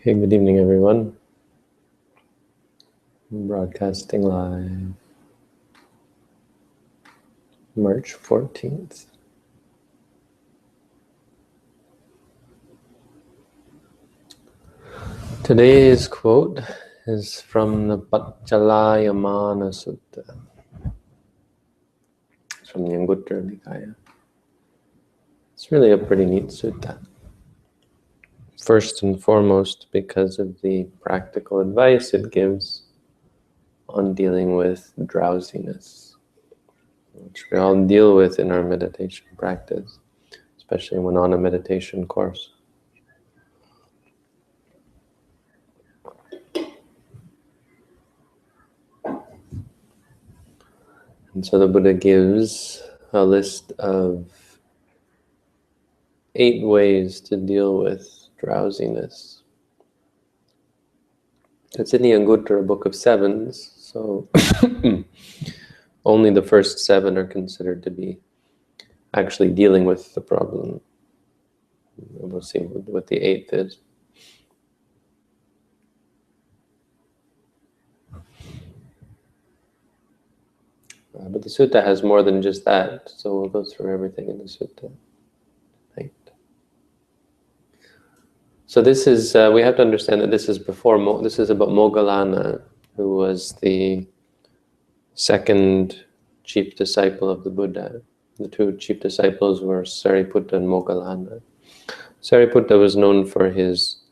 Hey, good evening, everyone. Broadcasting live, March 14th. Today's quote is from the Pachalayamana Sutta. It's from the Anguttara Nikaya. It's really a pretty neat sutta. First and foremost, because of the practical advice it gives on dealing with drowsiness, which we all deal with in our meditation practice, especially when on a meditation course. And so the Buddha gives a list of 8 ways to deal with drowsiness. It's in the Anguttara Book of Sevens, so only the first 7 are considered to be actually dealing with the problem. We'll see what the 8th is. But the sutta has more than just that, so we'll go through everything in the sutta. Right. So this is, we have to understand that this is this is about Moggallana, who was the second chief disciple of the Buddha. The 2 chief disciples were Sariputta and Moggallana. Sariputta was known for his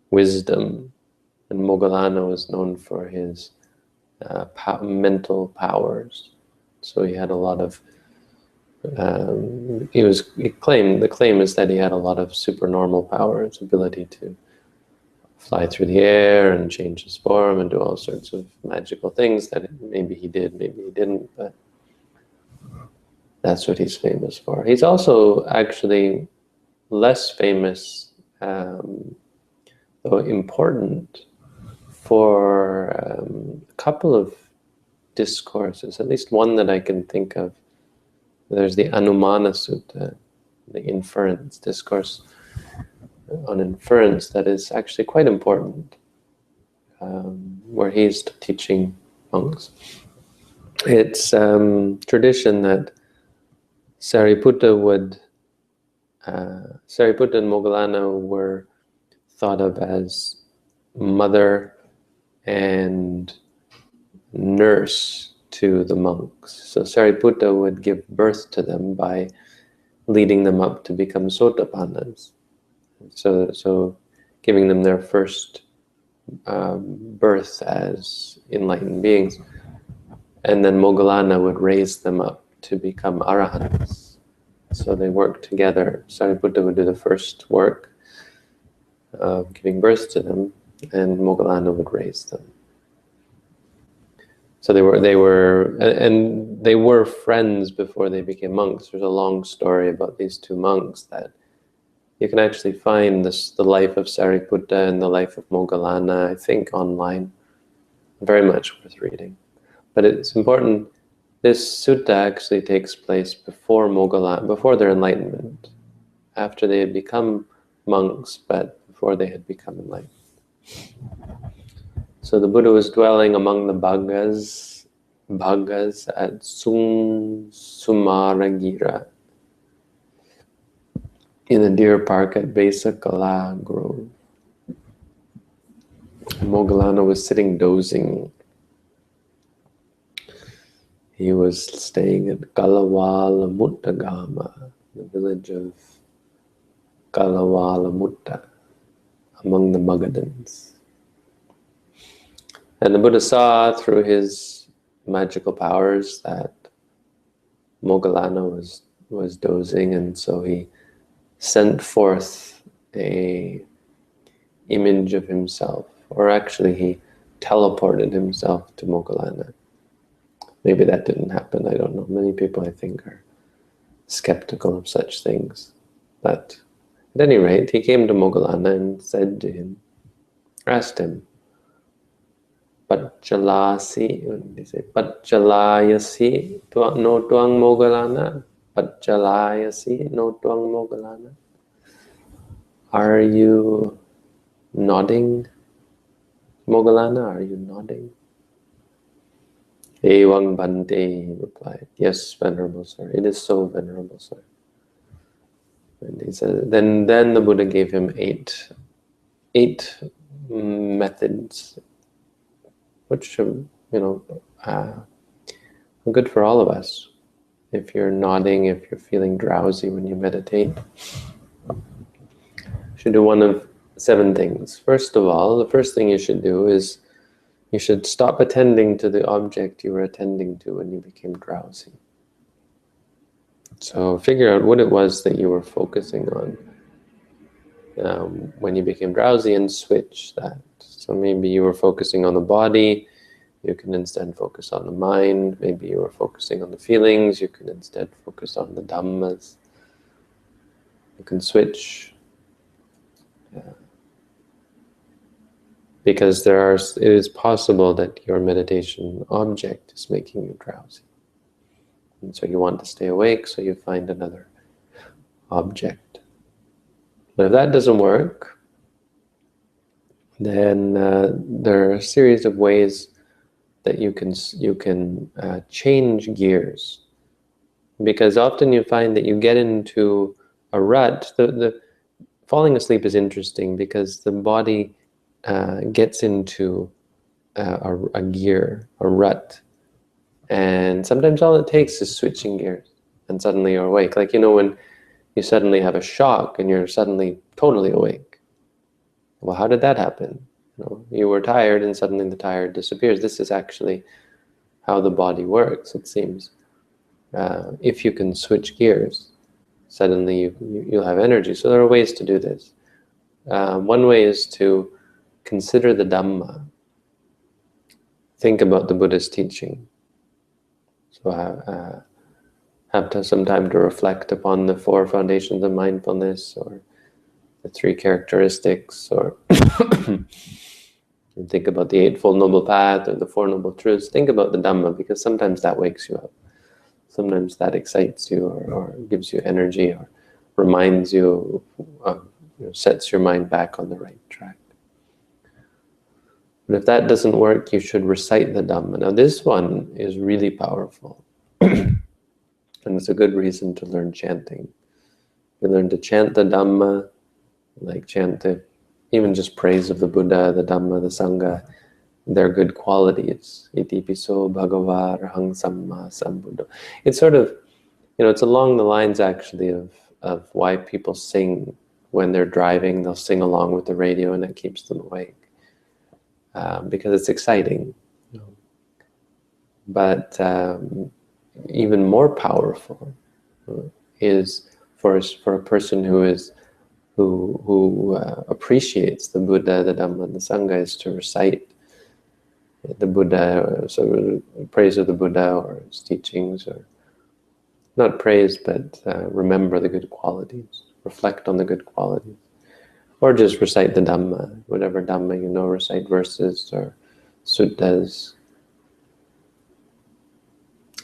wisdom, and Moggallana was known for his mental powers. So he had a lot of, the claim is that he had a lot of supernormal powers, ability to fly through the air and change his form and do all sorts of magical things that maybe he did, maybe he didn't, but that's what he's famous for. He's also actually less famous, though important, for a couple of discourses, at least one that I can think of. There's the Anumana Sutta, the inference discourse on inference that is actually quite important, where he's teaching monks. It's tradition that Sariputta and Moggallana were thought of as mother and nurse to the monks. So Sariputta would give birth to them by leading them up to become Sotapannas. So giving them their first birth as enlightened beings. And then Moggallana would raise them up to become Arahants. So they worked together. Sariputta would do the first work of giving birth to them, and Moggallana would raise them. So they were friends before they became monks. There's a long story about these 2 monks that you can actually find the life of Sariputta and the life of Moggallana, I think, online. Very much worth reading. But it's important, this sutta actually takes place before their enlightenment, after they had become monks, but before they had become enlightened. So the Buddha was dwelling among the bhaggas at Sumaragira, in a deer park at Besakala Grove. Moggallana was sitting dozing. He was staying at Kalawala Muttagama, the village of Kalawala Mutta, among the Magadhans. And the Buddha saw through his magical powers that Moggallana was dozing, and so he sent forth a image of himself, or actually he teleported himself to Moggallana. Maybe that didn't happen, I don't know. Many people, I think, are skeptical of such things. But at any rate, he came to Moggallana and said to him, asked him, Pachalasi, they say, Pachalayasi no tuang Moggallana? Pachalayasi no tuang Moggallana? Are you nodding? Moggallana, are you nodding? Ewang Bante, he replied. Yes, Venerable Sir. It is so, Venerable Sir. And he said, then the Buddha gave him eight methods, which are good for all of us. If you're nodding, if you're feeling drowsy when you meditate, you should do one of 7 things. First of all, the first thing you should do is you should stop attending to the object you were attending to when you became drowsy. So figure out what it was that you were focusing on when you became drowsy and switch that. So maybe you were focusing on the body, you can instead focus on the mind. Maybe you were focusing on the feelings, you can instead focus on the dhammas. You can switch. Because it is possible that your meditation object is making you drowsy. And so you want to stay awake, so you find another object. But if that doesn't work, then there are a series of ways that you can change gears. Because often you find that you get into a rut. The falling asleep is interesting because the body gets into a gear, a rut. And sometimes all it takes is switching gears and suddenly you're awake. Like, when you suddenly have a shock and you're suddenly totally awake. Well, how did that happen? You were tired and suddenly the tired disappears. This is actually how the body works, it seems. If you can switch gears, suddenly you'll have energy. So there are ways to do this. One way is to consider the Dhamma. Think about the Buddha's teaching. So have some time to reflect upon the 4 foundations of mindfulness, or the 3 characteristics, or think about the 8-fold Noble Path, or the 4 Noble Truths. Think about the Dhamma, because sometimes that wakes you up. Sometimes that excites you, or gives you energy, or reminds you, sets your mind back on the right track. But if that doesn't work, you should recite the Dhamma. Now this one is really powerful. And it's a good reason to learn chanting. You learn to chant the Dhamma, like chant even just praise of the Buddha, the Dhamma, the Sangha, their good qualities. Iti piso bhagava arahang samma sambuddho. It's sort of, it's along the lines actually of why people sing when they're driving. They'll sing along with the radio and it keeps them awake. Because it's exciting. But even more powerful is for a person who appreciates the Buddha, the Dhamma, and the Sangha, is to recite the Buddha, so praise of the Buddha or his teachings, or not praise, but remember the good qualities, reflect on the good qualities. Or just recite the Dhamma, whatever Dhamma recite verses or suttas.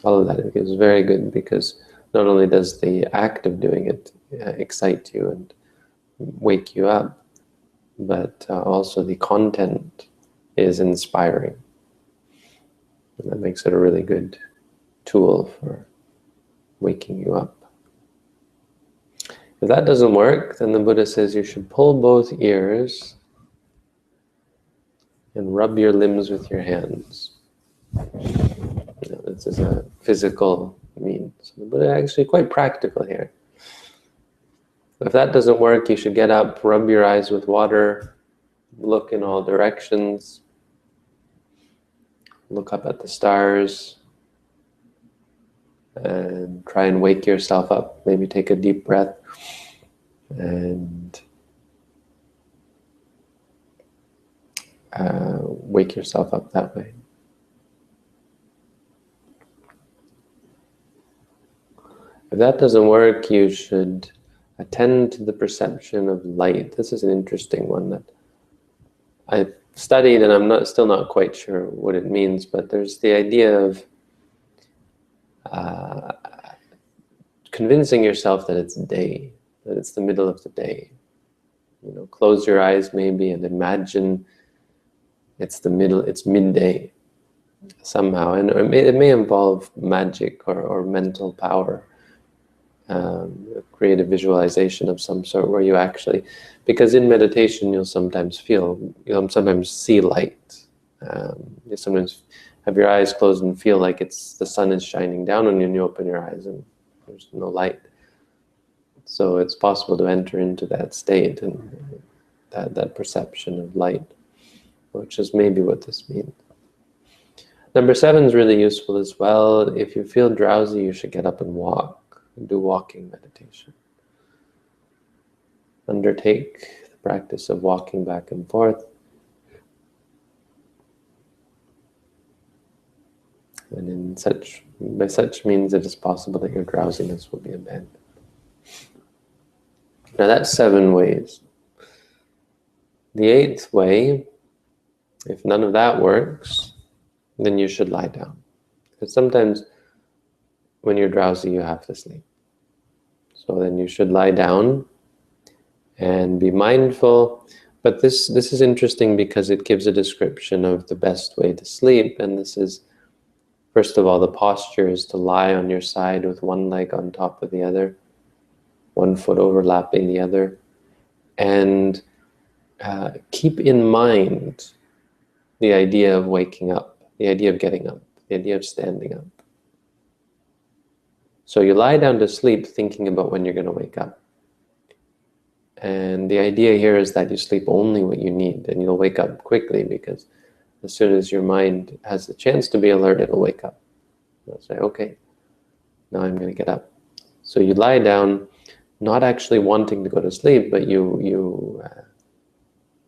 All of that is very good, because not only does the act of doing it excite you and wake you up, but also the content is inspiring. And that makes it a really good tool for waking you up. If that doesn't work, then the Buddha says you should pull both ears and rub your limbs with your hands. This is a physical means. So the Buddha is actually quite practical here. If that doesn't work, you should get up, rub your eyes with water, look in all directions, look up at the stars, and try and wake yourself up. Maybe take a deep breath and wake yourself up that way. If that doesn't work, you should attend to the perception of light. This is an interesting one that I've studied, and I'm still not quite sure what it means, but there's the idea of convincing yourself that it's day, that it's the middle of the day. close your eyes maybe and imagine it's midday somehow. And it may involve magic or mental power, create a visualization of some sort where you actually, because in meditation you'll sometimes see light. You sometimes have your eyes closed and feel like the sun is shining down on you, and you open your eyes and there's no light. So it's possible to enter into that state and that perception of light, which is maybe what this means. Number 7 is really useful as well. If you feel drowsy, you should get up and walk. Do walking meditation. Undertake the practice of walking back and forth. And by such means, it is possible that your drowsiness will be abandoned. Now that's 7 ways. The 8th way, if none of that works, then you should lie down. Because sometimes when you're drowsy, you have to sleep. So then you should lie down and be mindful. But this is interesting because it gives a description of the best way to sleep. And this is, first of all, the posture is to lie on your side with one leg on top of the other, one foot overlapping the other. And keep in mind the idea of waking up, the idea of getting up, the idea of standing up. So you lie down to sleep thinking about when you're going to wake up. And the idea here is that you sleep only what you need, and you'll wake up quickly, because as soon as your mind has the chance to be alert, it'll wake up. You'll say, okay, now I'm going to get up. So you lie down, not actually wanting to go to sleep, but you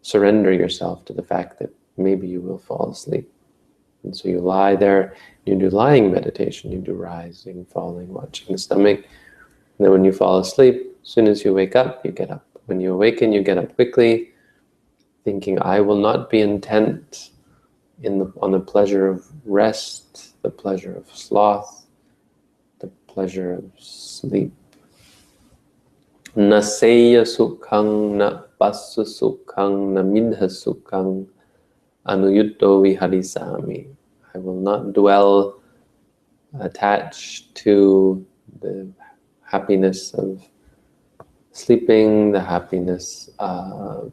surrender yourself to the fact that maybe you will fall asleep. And so you lie there, you do lying meditation, you do rising, falling, watching the stomach. And then when you fall asleep, as soon as you wake up, you get up. When you awaken, you get up quickly, thinking, I will not be intent on the pleasure of rest, the pleasure of sloth, the pleasure of sleep. Na seya sukhang, na pasu sukhang, na midha sukhang, anuyutto viharisami. I will not dwell attached to the happiness of sleeping, the happiness of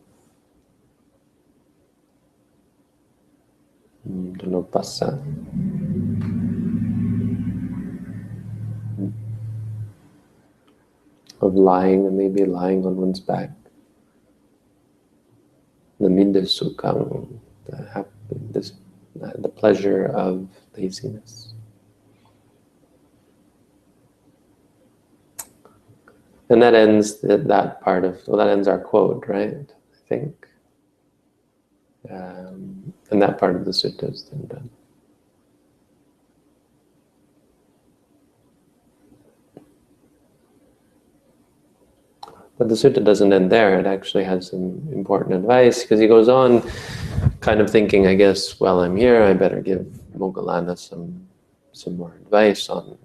pasa. Of lying, and maybe lying on one's back. The midda sukhang, the pleasure of laziness. And that ends that part of, that ends our quote, right? I think. And that part of the sutta is then done. But the sutta doesn't end there. It actually has some important advice, because he goes on kind of thinking, I guess, while I'm here, I better give Moggallana some more advice on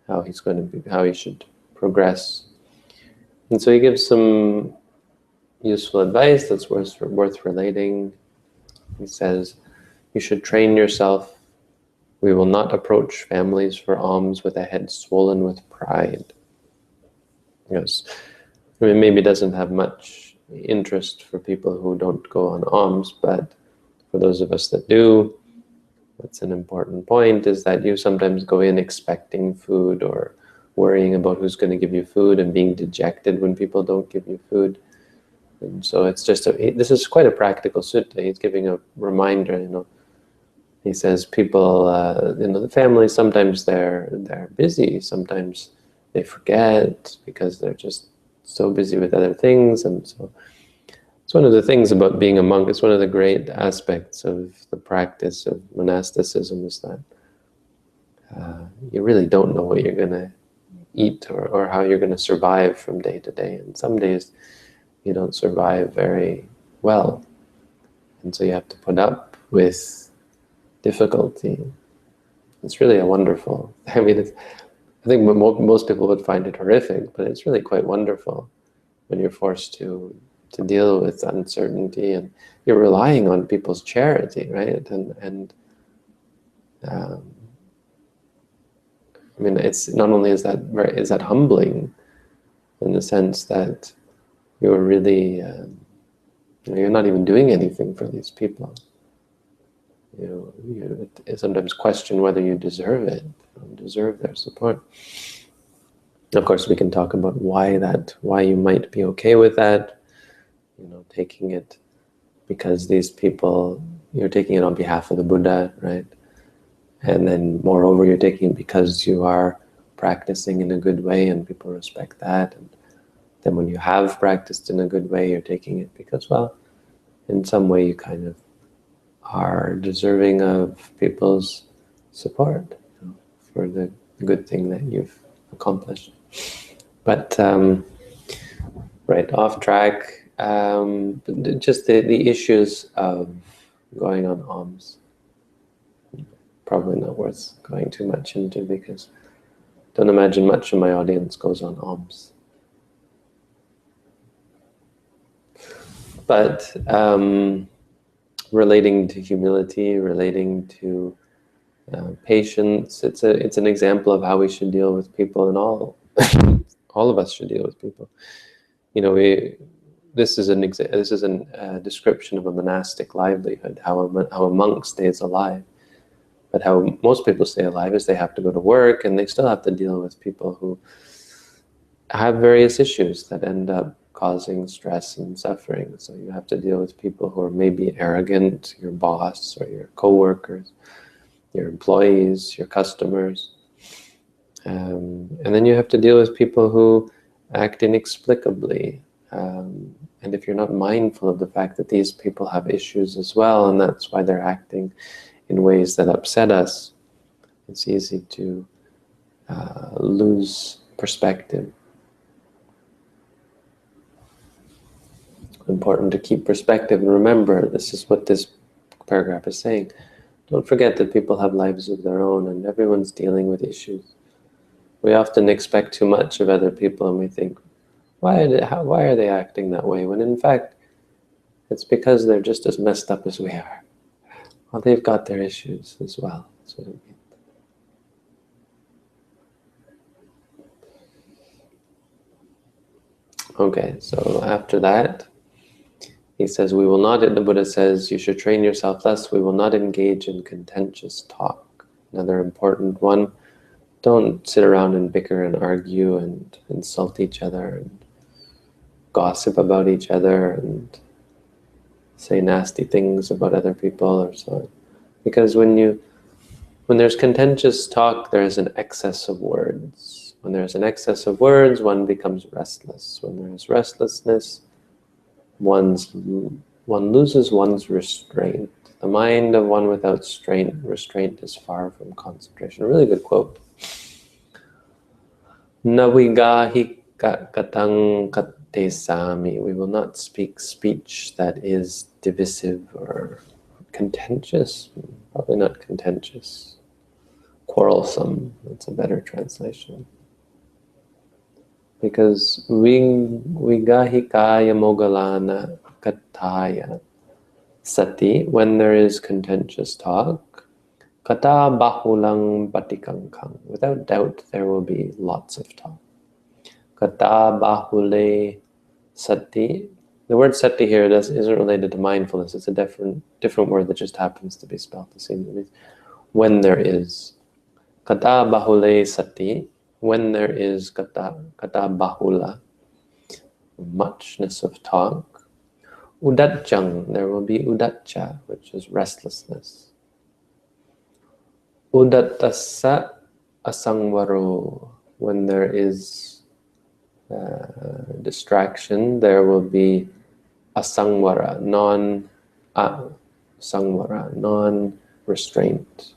how he should progress. And so he gives some useful advice that's worth relating. He says, you should train yourself. We will not approach families for alms with a head swollen with pride. Yes, I mean, maybe doesn't have much interest for people who don't go on alms, but for those of us that do, that's an important point, is that you sometimes go in expecting food or worrying about who's going to give you food and being dejected when people don't give you food. And so it's just, this is quite a practical sutta. He's giving a reminder, He says people, the family, sometimes they're busy, sometimes they forget because they're just so busy with other things. And so it's one of the things about being a monk, it's one of the great aspects of the practice of monasticism, is that you really don't know what you're going to eat or how you're going to survive from day to day. And some days you don't survive very well. And so you have to put up with difficulty. It's really a wonderful, I think most people would find it horrific, but it's really quite wonderful when you're forced to deal with uncertainty, and you're relying on people's charity, right? And I mean, it's not only is that humbling in the sense that you're really you're not even doing anything for these people. You sometimes question whether you deserve it, deserve their support. Of course, we can talk about why you might be okay with that. Taking it because these people, you're taking it on behalf of the Buddha, right? And then moreover, you're taking it because you are practicing in a good way and people respect that. And then when you have practiced in a good way, you're taking it because, well, in some way you kind of are deserving of people's support for the good thing that you've accomplished. But, right, off track, just the issues of going on alms. Probably not worth going too much into, because I don't imagine much of my audience goes on alms. But relating to humility, relating to patience, it's an example of how we should deal with people, and all of us should deal with people. This is a description of a monastic livelihood, how a monk stays alive. But how most people stay alive is they have to go to work, and they still have to deal with people who have various issues that end up causing stress and suffering. So you have to deal with people who are maybe arrogant, your boss or your co-workers, your employees, your customers. And then you have to deal with people who act inexplicably. And if you're not mindful of the fact that these people have issues as well, and that's why they're acting in ways that upset us, it's easy to lose perspective. Important to keep perspective and remember, this is what this paragraph is saying. Don't forget that people have lives of their own and everyone's dealing with issues. We often expect too much of other people and we think, why are they acting that way? When in fact, it's because they're just as messed up as we are. Well, they've got their issues as well. That's what it means. Okay, so after that, he says, the Buddha says, you should train yourself thus, we will not engage in contentious talk. Another important one, don't sit around and bicker and argue and insult each other and gossip about each other and say nasty things about other people or so on. Because when there's contentious talk, there's an excess of words. When there's an excess of words, one becomes restless. When there's restlessness, one loses one's restraint. The mind of one without restraint is far from concentration. A really good quote. Navigahi katang katesami. We will not speak speech that is divisive or contentious. Probably not contentious. Quarrelsome. That's a better translation. Because vigahikaya mogalana kataya sati, when there is contentious talk, kata bahulang batikangkang, without doubt there will be lots of talk. Kata bahule sati, the word sati here isn't related to mindfulness, it's a different word that just happens to be spelled the same. It means when there is. Kata bahule sati, when there is kata bahula, muchness of talk. Udachang, there will be udacha, which is restlessness. Udattasa asangwaro, when there is distraction, there will be asangwara, non-restraint.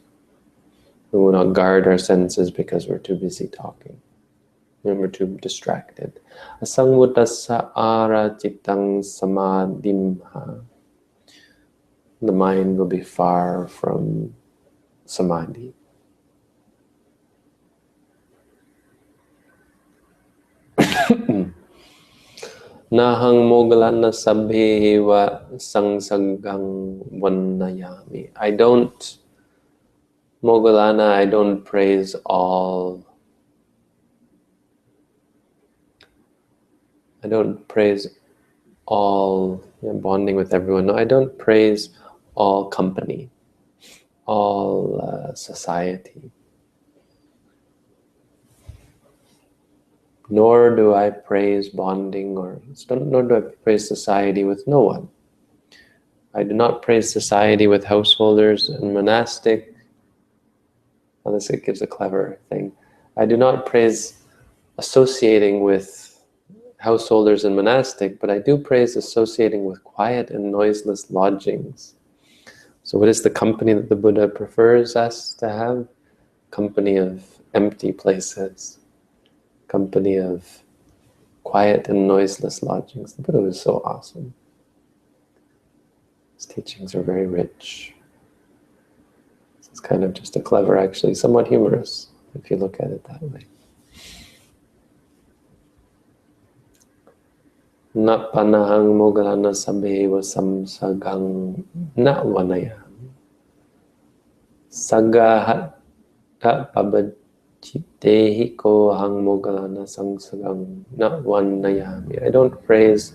We will not guard our senses because we're too busy talking. And we're too distracted. Asangvutassa ara cittang samadhimha. The mind will be far from samadhi. Nahang mogalana sabhi wa sangsagang vannayami. I don't mogalana, I don't praise all. I don't praise all bonding with everyone. No, I don't praise all company, all society. Nor do I praise bonding, nor do I praise society with no one. I do not praise society with householders and monastic. Unless it gives a clever thing. I do not praise associating with householders and monastic, but I do praise associating with quiet and noiseless lodgings. So what is the company that the Buddha prefers us to have? Company of empty places, company of quiet and noiseless lodgings. The Buddha was so awesome. His teachings are very rich. It's kind of just a clever, actually, somewhat humorous, if you look at it that way. Na panahang mogalana sabeva samsagang na vanaya. Sagahat pabachitehi ko hang mogalana samsagang na vanayami. I don't praise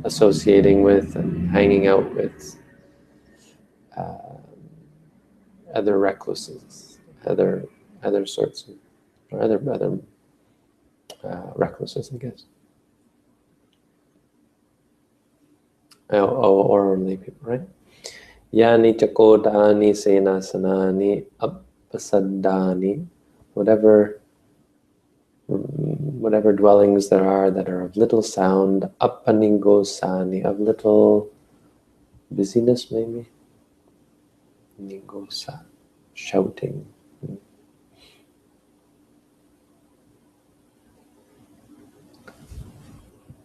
associating with and hanging out with other recluses, other sorts of, or other recluses, I guess. Or lay people, right? Yani chakodani senasanani appasaddani, whatever dwellings there are that are of little sound, appanigosani, of little busyness maybe, nigosa, shouting.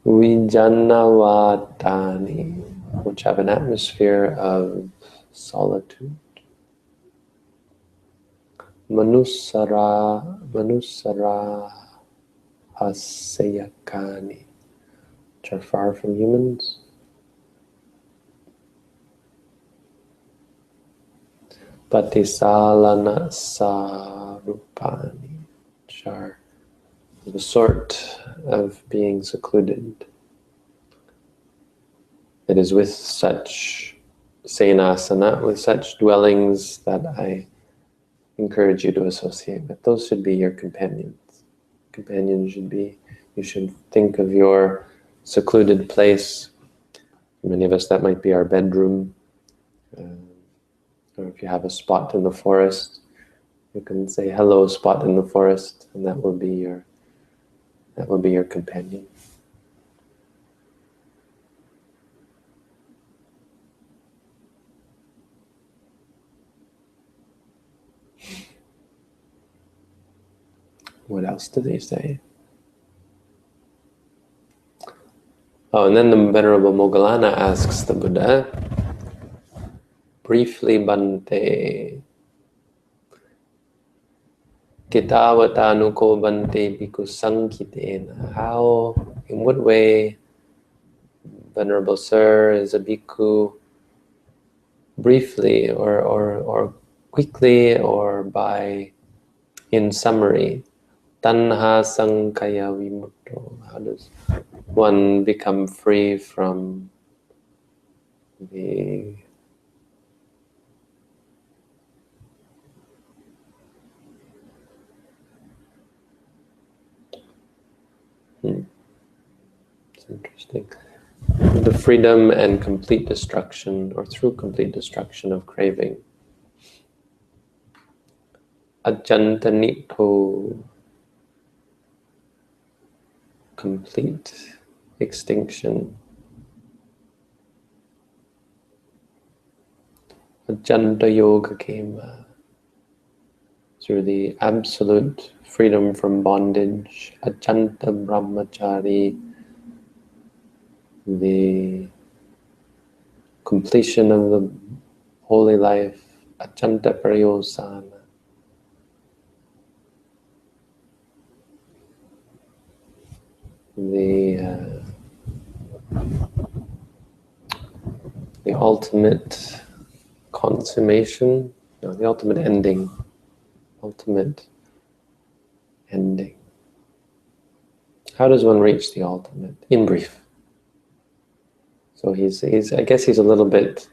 Vijanavatani, which have an atmosphere of solitude. Manusara hasayakani, which are far from humans. Patisalana sarupani, which are the sort of being secluded. It is with such senasana, with such dwellings that I encourage you to associate with. Those should be your companions. Companions should be, you should think of your secluded place. For many of us, that might be our bedroom. Or if you have a spot in the forest, you can say hello, spot in the forest, and that will be your companion. What else do they say? Oh, and then the Venerable Moggallana asks the Buddha, briefly, Bante, Kitavatanuko Bante Bhikkhu Sankitena. How, in what way, Venerable Sir, is a bhikkhu briefly or quickly or by, in summary, Tanha Sankaya Vimutto. How does one become free from the It's interesting. The freedom and complete destruction, or through complete destruction of craving. Ajantanito, complete extinction. Ajanta Yoga Kema, through the absolute freedom from bondage. Ajanta Brahmachari, the completion of the holy life. Ajanta Pariyosana, the ultimate consummation, no, the ultimate ending. Ultimate ending. How does one reach the ultimate? In brief. So he's I guess he's a little bit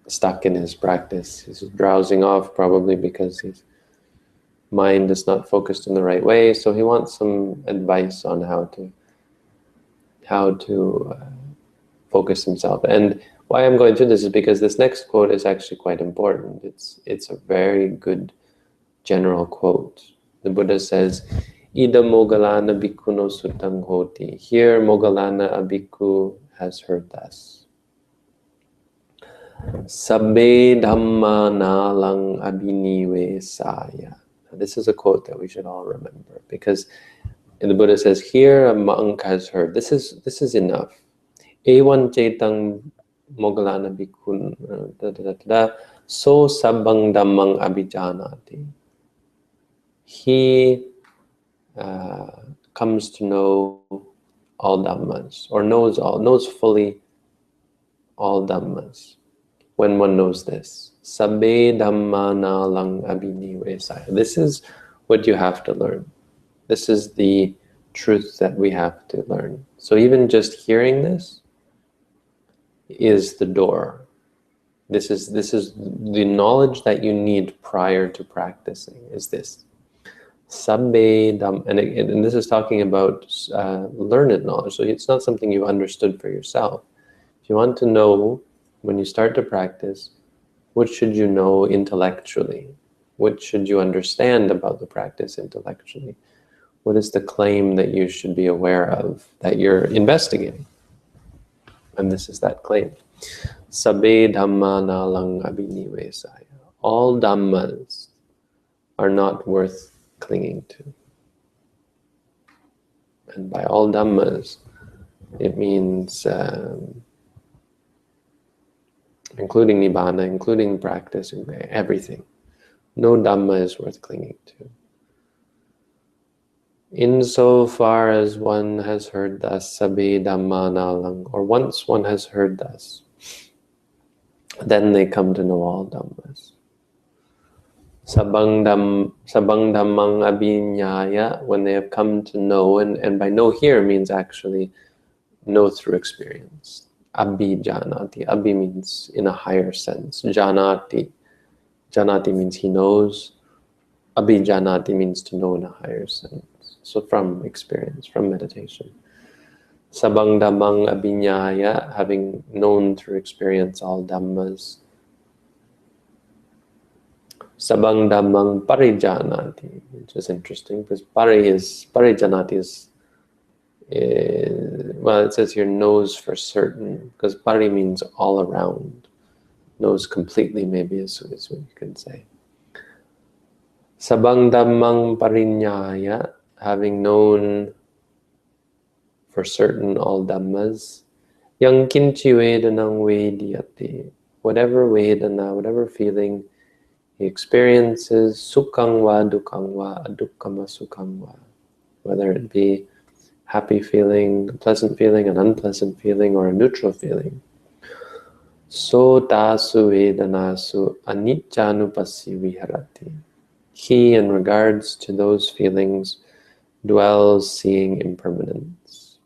stuck in his practice. He's drowsing off probably because his mind is not focused in the right way. So he wants some advice on how to focus himself. And why I'm going through this is because this next quote is actually quite important. It's a very good general quote. The Buddha says, "Ida Moggallana bhikkhuno sutang hoti." Here, Moggallana, a bhikkhu, has heard thus. Sabbe dhamma nalang abhinivesaya. This is a quote that we should all remember, because the Buddha says, here a monk has heard. This is enough. Ewan cetang Moggallana bhikkhun so sabbang dhammang abhijanati. He comes to know all dhammas, or knows fully all dhammas. When one knows this, sabbe dhamma nalang abhinivesaya. This is what you have to learn. This is the truth that we have to learn. So even just hearing this is the door. This is the knowledge that you need prior to practicing. Is this sabbe dham, and this is talking about learned knowledge. So it's not something you understood for yourself. If you want to know, when you start to practice, what should you know intellectually? What should you understand about the practice intellectually? What is the claim that you should be aware of, that you're investigating? And this is that claim. Sabbe dhamma nalang abhinivesaya. All dhammas are not worth clinging to. And by all dhammas, it means including nibbana, including practice, everything. No dhamma is worth clinging to. Insofar as one has heard thus, sabbe dhamma nalang, or once one has heard thus, then they come to know all dhammas. Sabbang dhammang abhinyaya, when they have come to know, and by know here means actually know through experience. Abhijanati. Abhi means in a higher sense. Janati. Janati means he knows. Abhijanati means to know in a higher sense. So from experience, from meditation. Sabbang dhammang abhinyaya, having known through experience all dhammas. Sabbang dhammang parijanati, which is interesting because parijanati is, well, it says here knows for certain, because pari means all around. Knows completely, maybe is what you can say. Sabbang dhammang parinyaya, having known for certain all dhammas. Yang kinchi vedanang vediyati, whatever vedana, whatever feeling he experiences, sukhang va dukhang va adukkama sukhang va, whether it be happy feeling, a pleasant feeling, an unpleasant feeling, or a neutral feeling. So tasu vedanasu aniccanupassi viharati. He, in regards to those feelings, dwells seeing impermanence.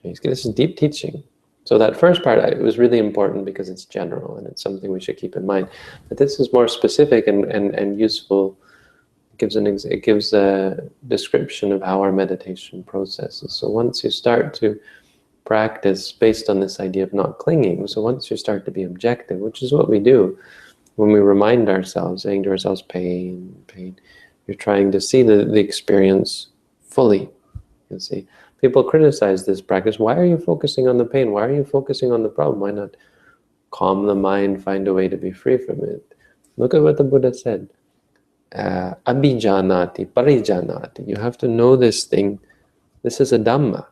This is deep teaching. So that first part, it was really important because it's general and it's something we should keep in mind. But this is more specific and useful. It gives a description of how our meditation processes. So once you start to practice based on this idea of not clinging, so once you start to be objective, which is what we do when we remind ourselves, saying to ourselves, pain, pain, you're trying to see the experience fully. You see, people criticize this practice. Why are you focusing on the pain? Why are you focusing on the problem? Why not calm the mind, find a way to be free from it? Look at what the Buddha said. Abhijanati, parijanati. You have to know this thing. This is a Dhamma.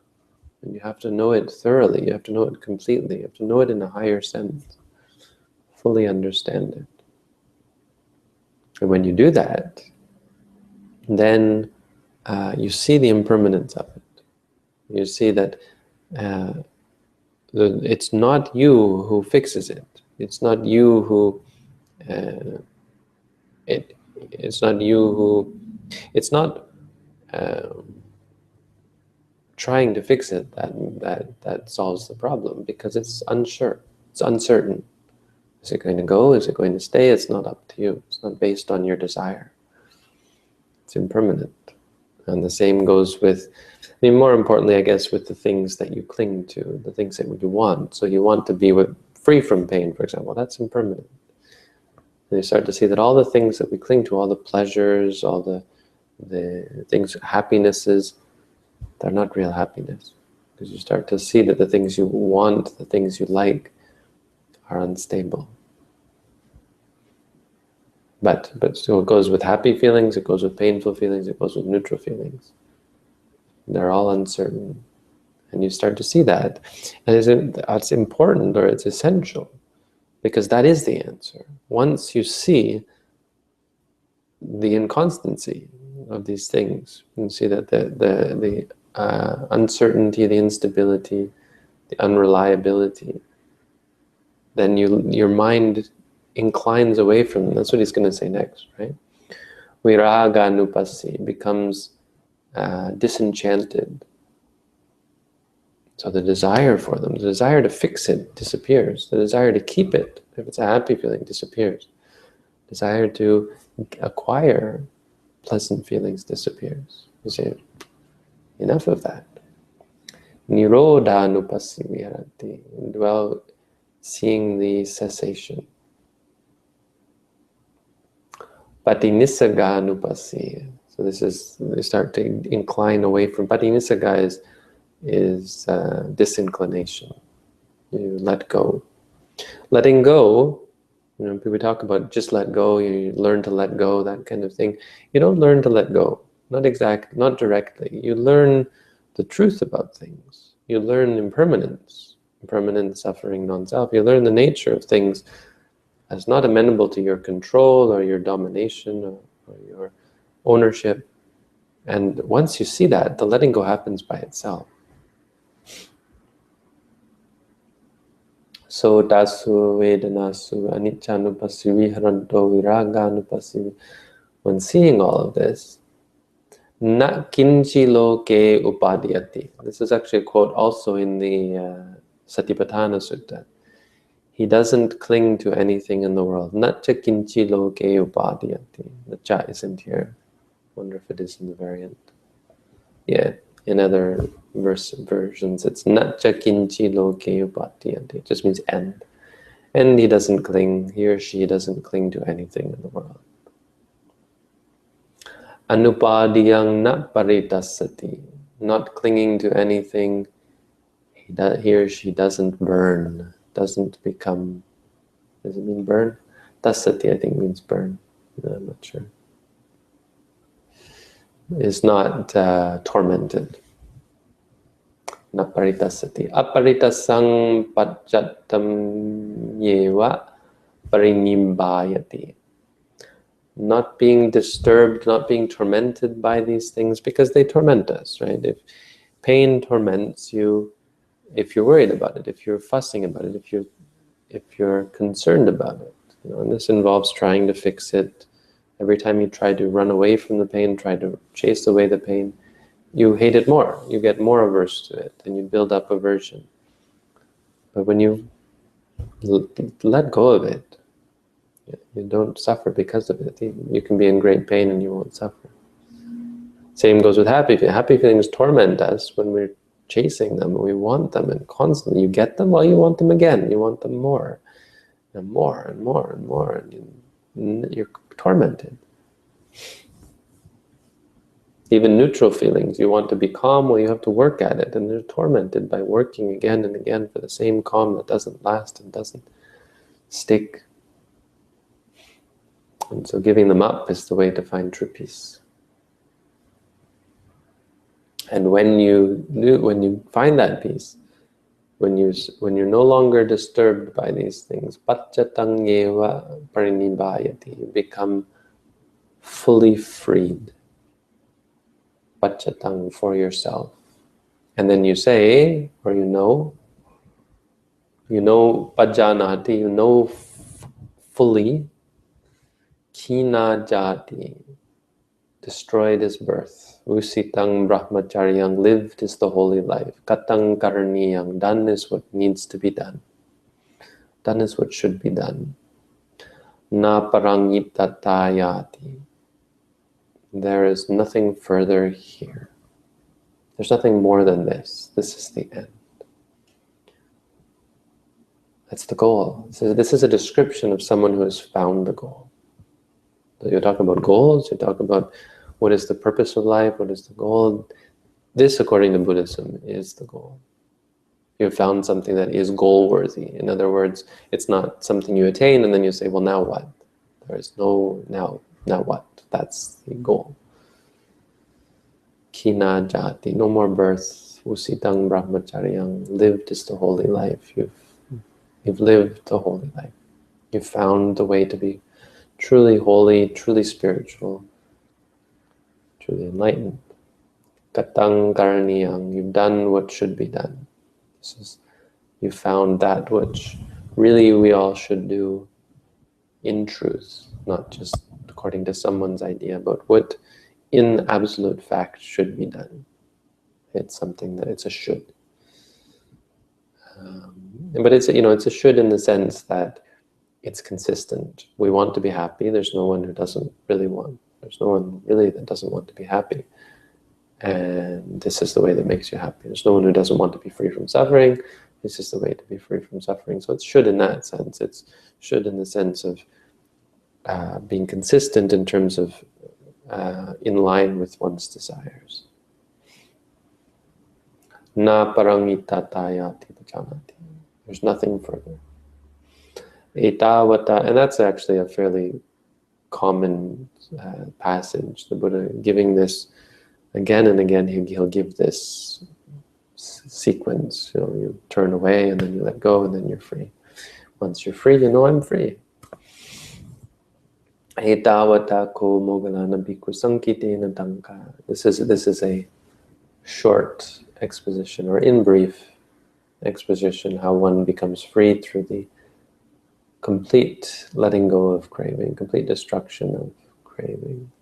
And you have to know it thoroughly. You have to know it completely. You have to know it in a higher sense. Fully understand it. And when you do that, then you see the impermanence of it. You see that it's not you who fixes it. It's not you who it's not you who, it's not trying to fix it that solves the problem, because it's unsure, it's uncertain. Is it going to go? Is it going to stay? It's not up to you. It's not based on your desire. It's impermanent. And the same goes with, I mean, more importantly, I guess, with the things that you cling to, the things that you want. So you want to be free from pain, for example. That's impermanent. And you start to see that all the things that we cling to, all the pleasures, all the things, happinesses, they're not real happiness. Because you start to see that the things you want, the things you like, are unstable. But so it goes with happy feelings, it goes with painful feelings, it goes with neutral feelings. They're all uncertain. And you start to see that. And it's important, or it's essential, because that is the answer. Once you see the inconstancy of these things, you see that the uncertainty, the instability, the unreliability, then your mind inclines away from them. That's what he's going to say next, right? Viraga nupasi, becomes disenchanted. So the desire for them, the desire to fix it disappears. The desire to keep it, if it's a happy feeling, disappears. Desire to acquire pleasant feelings disappears. You say, enough of that. Nirodha nupasi viharati, dwell seeing the cessation. Patinisaga nupasi. So this is, they start to incline away from, patinisaga is disinclination. You let go. Letting go, you know, people talk about just let go, you learn to let go, that kind of thing. You don't learn to let go, not directly. You learn the truth about things. You learn impermanence, suffering, non-self. You learn the nature of things as not amenable to your control or your domination or your ownership. And once you see that, the letting go happens by itself. So dasu vedanasu aniccanupassi viharanto viraganupassi. When seeing all of this, na kinchi loke upadhyati. This is actually a quote also in the Satipatthana Sutta. He doesn't cling to anything in the world. Natcha kinchi loke upadhyati. The cha isn't here. Wonder if it is in the variant. Yeah, in other versions, it's natcha kinchi loke upadhyati. It just means end. And he doesn't cling, he or she doesn't cling to anything in the world. Anupadiyang na paritasati. Not clinging to anything, he or she doesn't burn, doesn't become, does it mean burn? Tasati, I think, means burn. No, I'm not sure. Is not tormented. Na paritasati. Aparitasang pajatam yeva parinimbayati. Not being disturbed, not being tormented by these things, because they torment us, right? If pain torments you, if you're worried about it, if you're fussing about it, if you're concerned about it, you know, and this involves trying to fix it. Every time you try to run away from the pain, try to chase away the pain, you hate it more. You get more averse to it, and you build up aversion. But when you let go of it, you don't suffer because of it. You can be in great pain and you won't suffer. Same goes with happy feelings. Happy feelings torment us when we're chasing them. We want them, and constantly you get them, well, you want them again. You want them more and more and more and more, and you're tormented. Even neutral feelings, you want to be calm, well, you have to work at it, and they're tormented by working again and again for the same calm that doesn't last and doesn't stick. And so giving them up is the way to find true peace. And when you find that peace, when you're no longer disturbed by these things, paccatang yeva parinibayati, you become fully freed. Paccatang, for yourself. And then you say, or you know, You know pajanati, you know fully. Kina jati, destroyed is birth. Usitang brahmacharyang, lived is the holy life. Katang karaniyang, done is what needs to be done. Done is what should be done. Na parangitatayati, there is nothing further here. There's nothing more than this. This is the end. That's the goal. So this is a description of someone who has found the goal. So you talk about goals, you talk about what is the purpose of life, what is the goal. This, according to Buddhism, is the goal. You have found something that is goal-worthy. In other words, it's not something you attain and then you say, well, now what? There is no now what? That's the goal. Kina jati, no more birth. Usitang brahmacharyang, lived is the holy life. You've lived the holy life. You've found the way to be truly holy, truly spiritual, truly enlightened. Katang karaniyang, you've done what should be done. You found that which really we all should do in truth, not just according to someone's idea, but what in absolute fact should be done. It's something that it's a should. But it's a should in the sense that it's consistent. We want to be happy. There's no one who doesn't really want. There's no one really that doesn't want to be happy. And this is the way that makes you happy. There's no one who doesn't want to be free from suffering. This is the way to be free from suffering. So it's should in that sense. It's should in the sense of being consistent in terms of in line with one's desires. Na parangitatayati pajanati. There's nothing further. Etavata, and that's actually a fairly common passage. The Buddha giving this again and again. He'll give this sequence. You turn away and then you let go and then you're free. Once you're free, you know I'm free. Etavata ko mogalana bhikkhu sankitena tanka. This is a short exposition, or in brief exposition, how one becomes free through the complete letting go of craving, complete destruction of craving.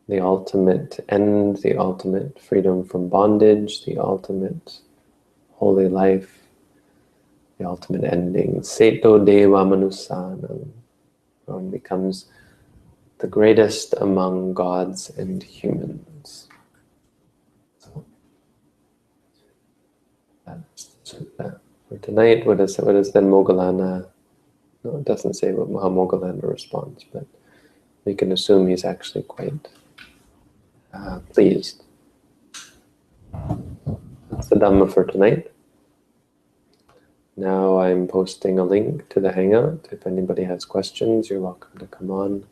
The ultimate end, the ultimate freedom from bondage, the ultimate holy life, the ultimate ending. Seto deva manusanam. One becomes the greatest among gods and humans. So that's for tonight. What is then Moggallana? No, it doesn't say how Moggallana responds, but we can assume he's actually quite pleased. That's the Dhamma for tonight. Now I'm posting a link to the Hangout. If anybody has questions, you're welcome to come on.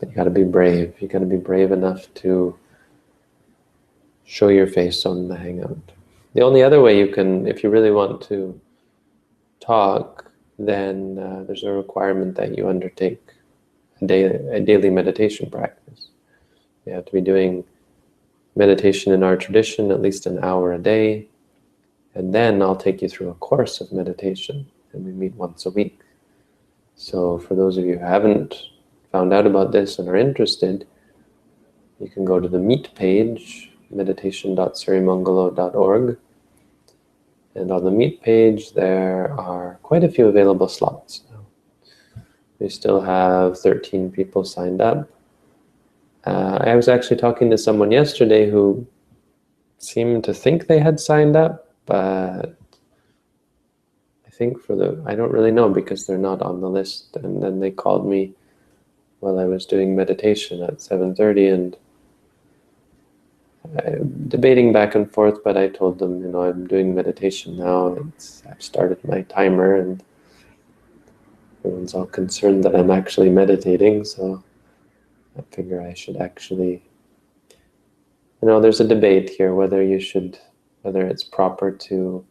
But you got to be brave. You got to be brave enough to show your face on the Hangout. The only other way you can, if you really want to talk, then there's a requirement that you undertake a daily meditation practice. You have to be doing meditation in our tradition, at least an hour a day. And then I'll take you through a course of meditation, and we meet once a week. So for those of you who haven't found out about this and are interested, you can go to the Meet page, meditation.sirimangalo.org. And on the Meet page, there are quite a few available slots now. We still have 13 people signed up. I was actually talking to someone yesterday who seemed to think they had signed up, but I think I don't really know because they're not on the list. And then they called me while I was doing meditation at 7:30 and debating back and forth, but I told them, I'm doing meditation now. I've started my timer and everyone's all concerned that I'm actually meditating, so I figure I should actually, there's a debate here whether it's proper to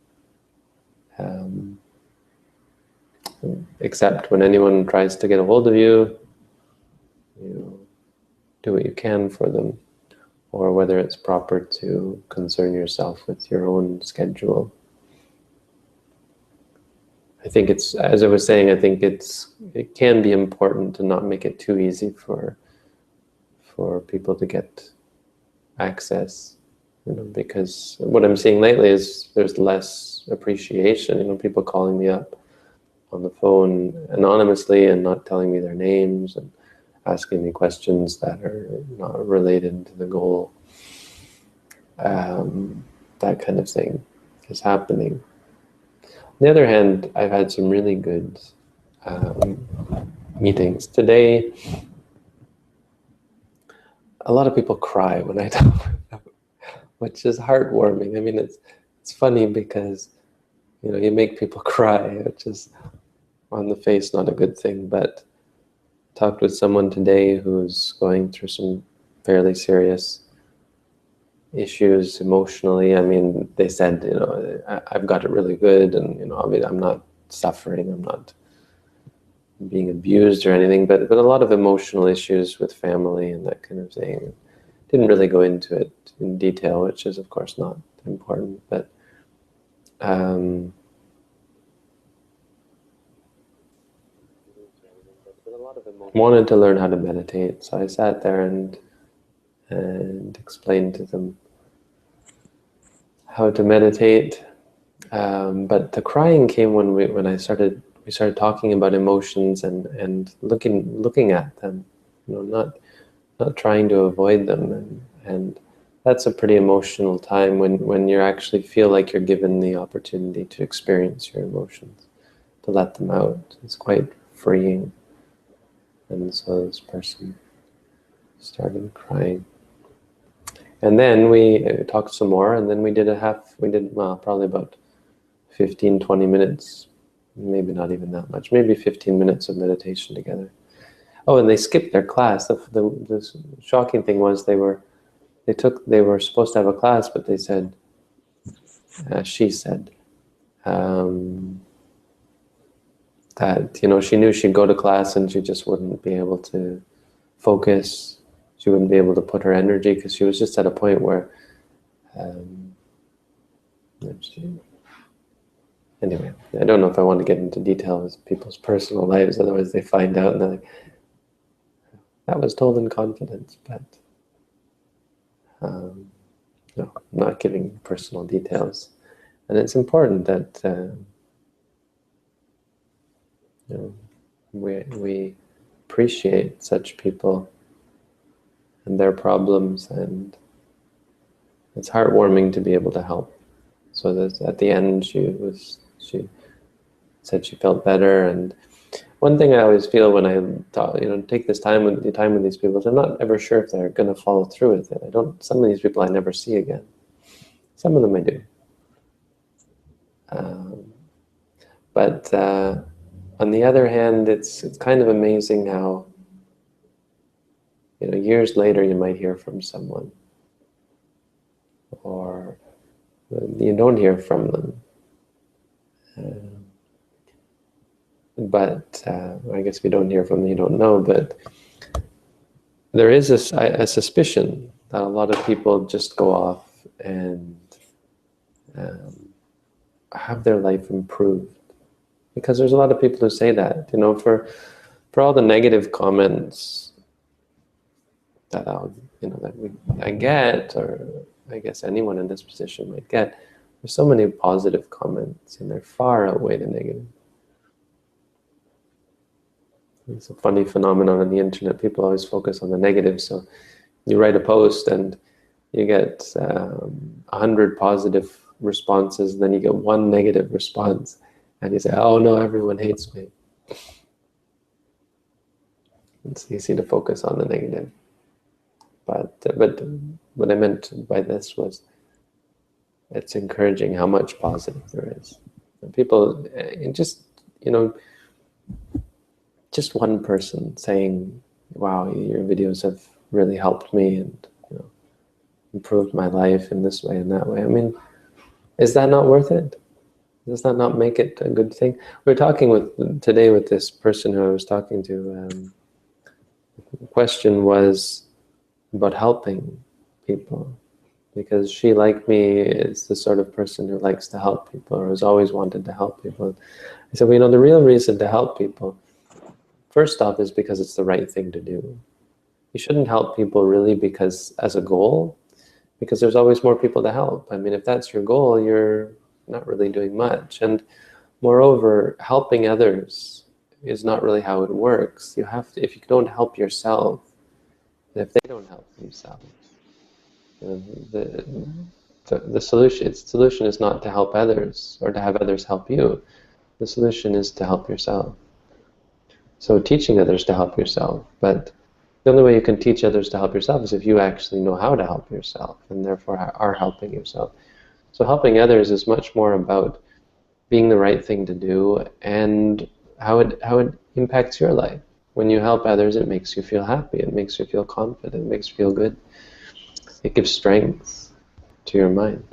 accept when anyone tries to get a hold of you, do what you can for them, or whether it's proper to concern yourself with your own schedule. I think it's, as I was saying, I think it can be important to not make it too easy for people to get access, because what I'm seeing lately is there's less appreciation, people calling me up on the phone anonymously and not telling me their names and asking me questions that are not related to the goal. That kind of thing is happening. On the other hand, I've had some really good meetings. Today, a lot of people cry when I talk with them, which is heartwarming. I mean, it's funny because, you make people cry, which is on the face not a good thing, but I talked with someone today who's going through some fairly serious issues emotionally. I mean, they said, I've got it really good, and I mean, I'm not suffering, I'm not being abused or anything, but a lot of emotional issues with family and that kind of thing. Didn't really go into it in detail, which is of course not important, but wanted to learn how to meditate. So I sat there and explained to them how to meditate. But the crying came when we started talking about emotions and looking at them, not trying to avoid them, and that's a pretty emotional time when you actually feel like you're given the opportunity to experience your emotions, to let them out. It's quite freeing. And so this person started crying. And then we talked some more, and then we did probably about 15, 20 minutes, maybe not even that much, maybe 15 minutes of meditation together. Oh, and they skipped their class. The shocking thing was they were supposed to have a class, but they said, she said, that, she knew she'd go to class and she just wouldn't be able to focus. She wouldn't be able to put her energy because she was just at a point where, anyway, I don't know if I want to get into details of people's personal lives, otherwise they find out and they're like, that was told in confidence, but no, I'm not giving personal details. And it's important that we appreciate such people and their problems, and it's heartwarming to be able to help. So that at the end she said she felt better. And one thing I always feel when I take this time with these people is I'm not ever sure if they're going to follow through with it. Some of these people I never see again. Some of them I do. But on the other hand, it's kind of amazing how, years later you might hear from someone, or you don't hear from them. But I guess if you don't hear from them, you don't know. But there is a suspicion that a lot of people just go off and have their life improved. Because there's a lot of people who say that, for all the negative comments that I get, or I guess anyone in this position might get, there's so many positive comments, and they're far outweigh the negative. It's a funny phenomenon on the internet. People always focus on the negative. So you write a post and you get 100 positive responses, then you get one negative response. And you say, oh no, everyone hates me. It's easy to focus on the negative. But what I meant by this was, it's encouraging how much positive there is. And people, just one person saying, wow, your videos have really helped me and improved my life in this way and that way. I mean, is that not worth it? Does that not make it a good thing? We were talking today with this person who I was talking to. The question was about helping people, because she, like me, is the sort of person who likes to help people, or has always wanted to help people. I said, well, you know, the real reason to help people, first off, is because it's the right thing to do. You shouldn't help people really because as a goal, because there's always more people to help. I mean, if that's your goal, you're not really doing much. And moreover, helping others is not really how it works. You have to, if you don't help yourself, if they don't help themselves, the solution is not to help others or to have others help you. The solution is to help yourself. So teaching others to help yourself, but the only way you can teach others to help yourself is if you actually know how to help yourself, and therefore are helping yourself. So helping others is much more about being the right thing to do and how it impacts your life. When you help others, it makes you feel happy, it makes you feel confident, it makes you feel good. It gives strength to your mind.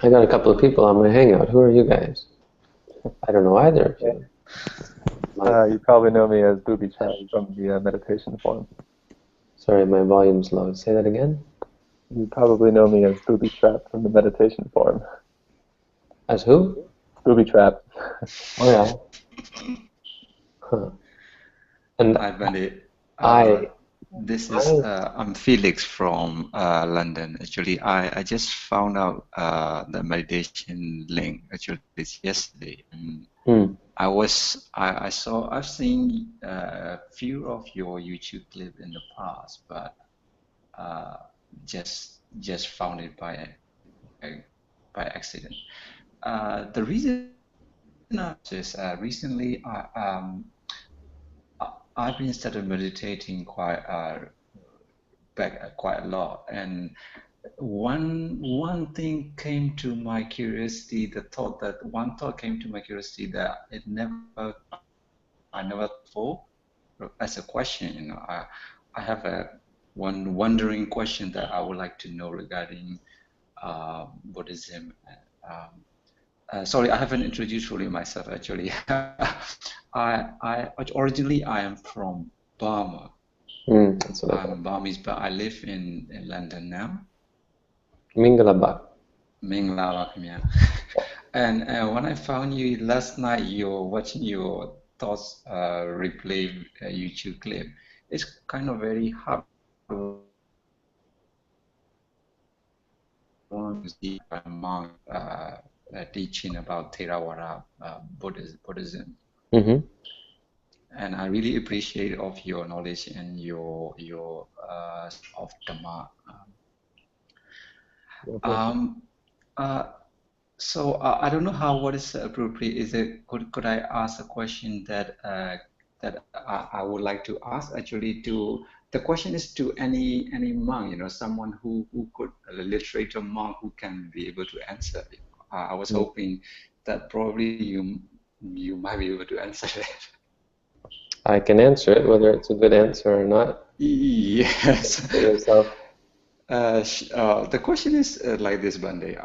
I got a couple of people on my Hangout. Who are you guys? I don't know either of you. You probably know me as Booby Chat from the meditation forum. Sorry, my volume's low. Say that again? You probably know me as Booby Trap from the meditation forum. As who? Booby Trap. Oh yeah. Huh. And Hi, Bendy. I'm Felix from London. Actually, I just found out the meditation link actually this yesterday. And I've seen a few of your YouTube clips in the past, but just found it by accident. The reason is recently I've been started meditating quite a lot, and one thing came to my curiosity. One thought came to my curiosity that I never thought as a question. You know, I have one wondering question that I would like to know regarding Buddhism. Sorry, I haven't introduced fully myself actually. Originally I am from Burma. That's what I'm Burmese, but I live in London now. Mingalabak. Yeah. And when I found you last night, you're watching your thoughts replay YouTube clip. It's kind of very hard to see a monk teaching about Theravada Buddhism. Mm-hmm. And I really appreciate of your knowledge and your of Dhamma. So I don't know what is appropriate. Is it could I ask a question that I would like to ask actually to the question is to any monk, you know, someone who could a literature monk who can be able to answer. I was hoping that probably you might be able to answer that. I can answer it, whether it's a good answer or not. Yes. For yourself. The question is like this, Bande.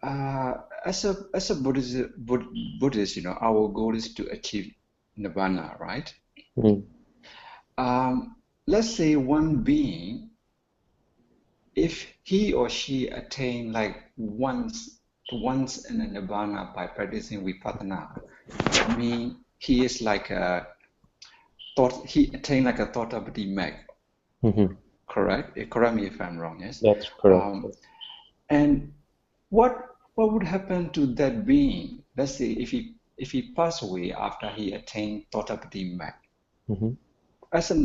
As a Buddhist, you know, our goal is to achieve nirvana, right? Let's say one being, if he or she attain like once in a nirvana by practicing vipassana, I mean he is like he attained like a Thottapati Mag. Correct? Correct me if I'm wrong, yes? That's correct. And what would happen to that being? Let's say if he passed away after he attained Thottapati Mag. After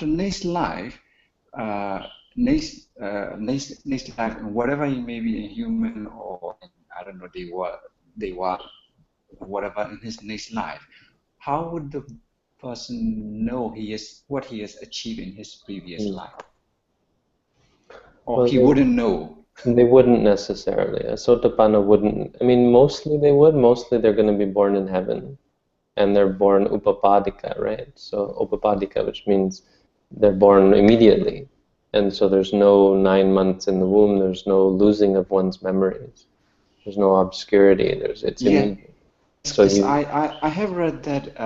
next life, next life, whatever he may be, a human or I don't know, they were whatever in his next life, how would the person know what he has achieved in his previous life? Or he wouldn't know. They wouldn't necessarily. A Sotapanna wouldn't. I mean, mostly they would. Mostly they're going to be born in heaven. And they're born upapadika, right? So upapadika, which means they're born immediately. And so there's no 9 months in the womb. There's no losing of one's memories. There's no obscurity. It's immediate. So I have read that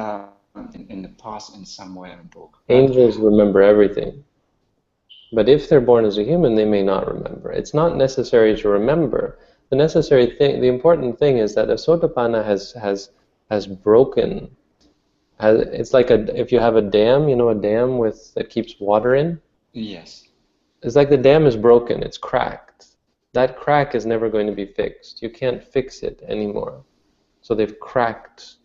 in the past in somewhere in a book. Angels remember everything. But if they're born as a human, they may not remember. It's not necessary to remember. The necessary thing, the important thing is that a Sotapanna has broken. It's like if you have a dam, you know, a dam that keeps water in? Yes. It's like the dam is broken, it's cracked. That crack is never going to be fixed. You can't fix it anymore. So they've cracked.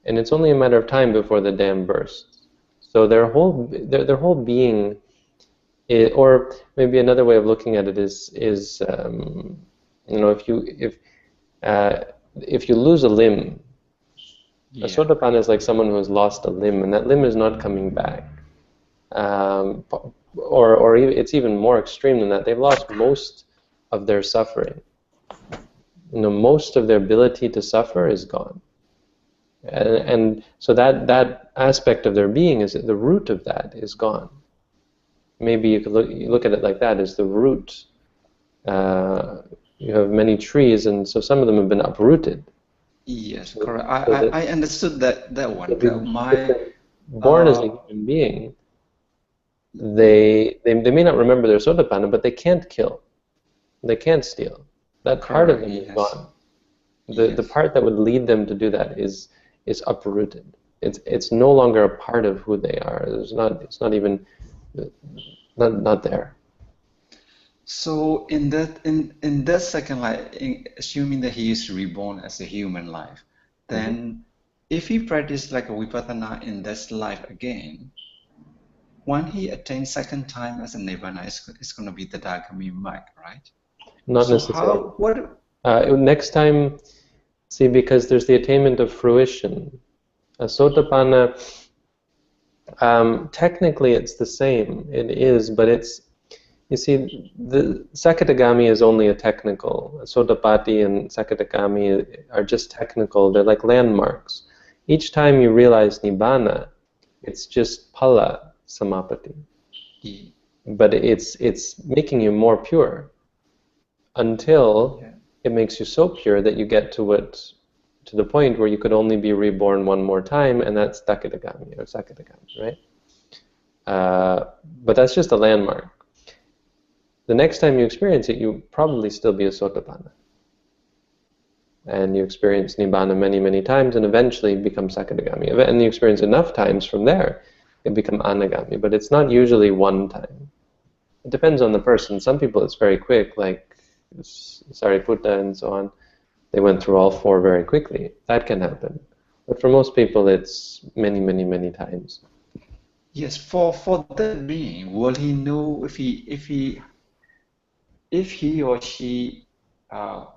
And it's only a matter of time before the dam bursts. So their whole being, or maybe another way of looking at it is you know, if you lose a limb, a Sotapanna is like someone who has lost a limb, and that limb is not coming back. Or it's even more extreme than that. They've lost most of their suffering. You know, most of their ability to suffer is gone. And so that aspect of their being is the root of that is gone. Maybe you could look at it like that, as the root. You have many trees, and so some of them have been uprooted. Yes, correct. I understood that one. Born as a human being, they may not remember their Sotapanna, but they can't kill. They can't steal. That part of them is gone. The part that would lead them to do that is uprooted. It's no longer a part of who they are. It's not even not there. So in that second life, assuming that he is reborn as a human life, then if he practiced like a vipassana in this life again, when he attains second time as a nirvana, it's going to be the Dagami Marg, right? Not necessarily. Next time, see, because there's the attainment of fruition. A Sotapanna, technically it's the same. It is, but it's, you see, the Sakadagami is only a technical. Sotapatti and Sakadagami are just technical. They're like landmarks. Each time you realize Nibbana, it's just Phala Samapatti. But it's making you more pure until it makes you so pure that you get to the point where you could only be reborn one more time, and that's Sakadagami or Sakadagami, right? But that's just a landmark. The next time you experience it, you probably still be a Sotapanna. And you experience Nibbana many, many times, and eventually become Sakadagami. And you experience enough times from there, it become Anagami. But it's not usually one time. It depends on the person. Some people it's very quick, like Sariputta and so on. They went through all four very quickly. That can happen. But for most people, it's many, many, many times. Yes, for that being, will he know if he or she, what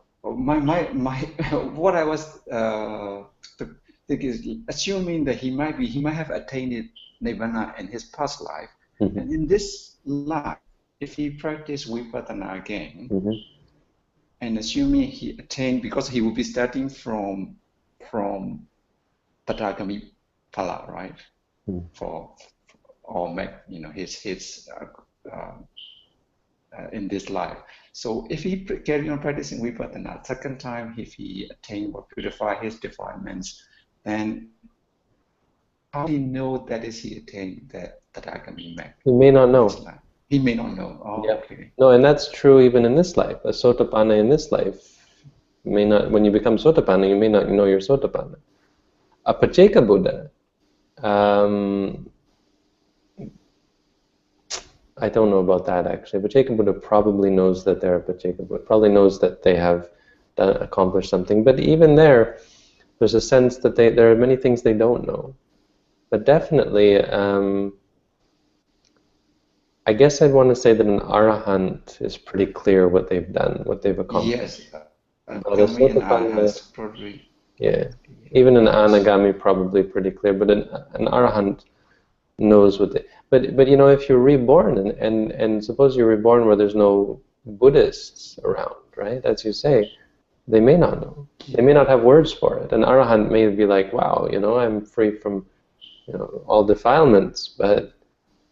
I was thinking is assuming that he might have attained nirvana in his past life, and in this life, if he practiced vipassana again, and assuming he attained, because he will be starting from Tathagami Phala, right? Or make, you know, his in this life. So if he carry on practicing vipassana, second time if he attain or purify his defilements, then how do you know that is he attained that Tathagami Marg? He may not know. He may not know. Oh, yep. Okay. No, and that's true even in this life. A Sotapanna in this life may not. When you become Sotapanna, you may not know you're Sotapanna. A Pacceka Buddha. I don't know about that actually. Pacceka Buddha probably knows that they're a Pacceka Buddha. Probably knows that they have accomplished something. But even there's a sense that there are many things they don't know. But definitely, I guess I'd want to say that an Arahant is pretty clear what they've done, what they've accomplished. Yes. But a Sotapanna, probably. yeah. Even an Anagami probably pretty clear. But an Arahant knows what they. But you know, if you're reborn and suppose you're reborn where there's no Buddhists around, right? As you say, they may not know. They may not have words for it. An Arahant may be like, wow, you know, I'm free from, you know, all defilements, but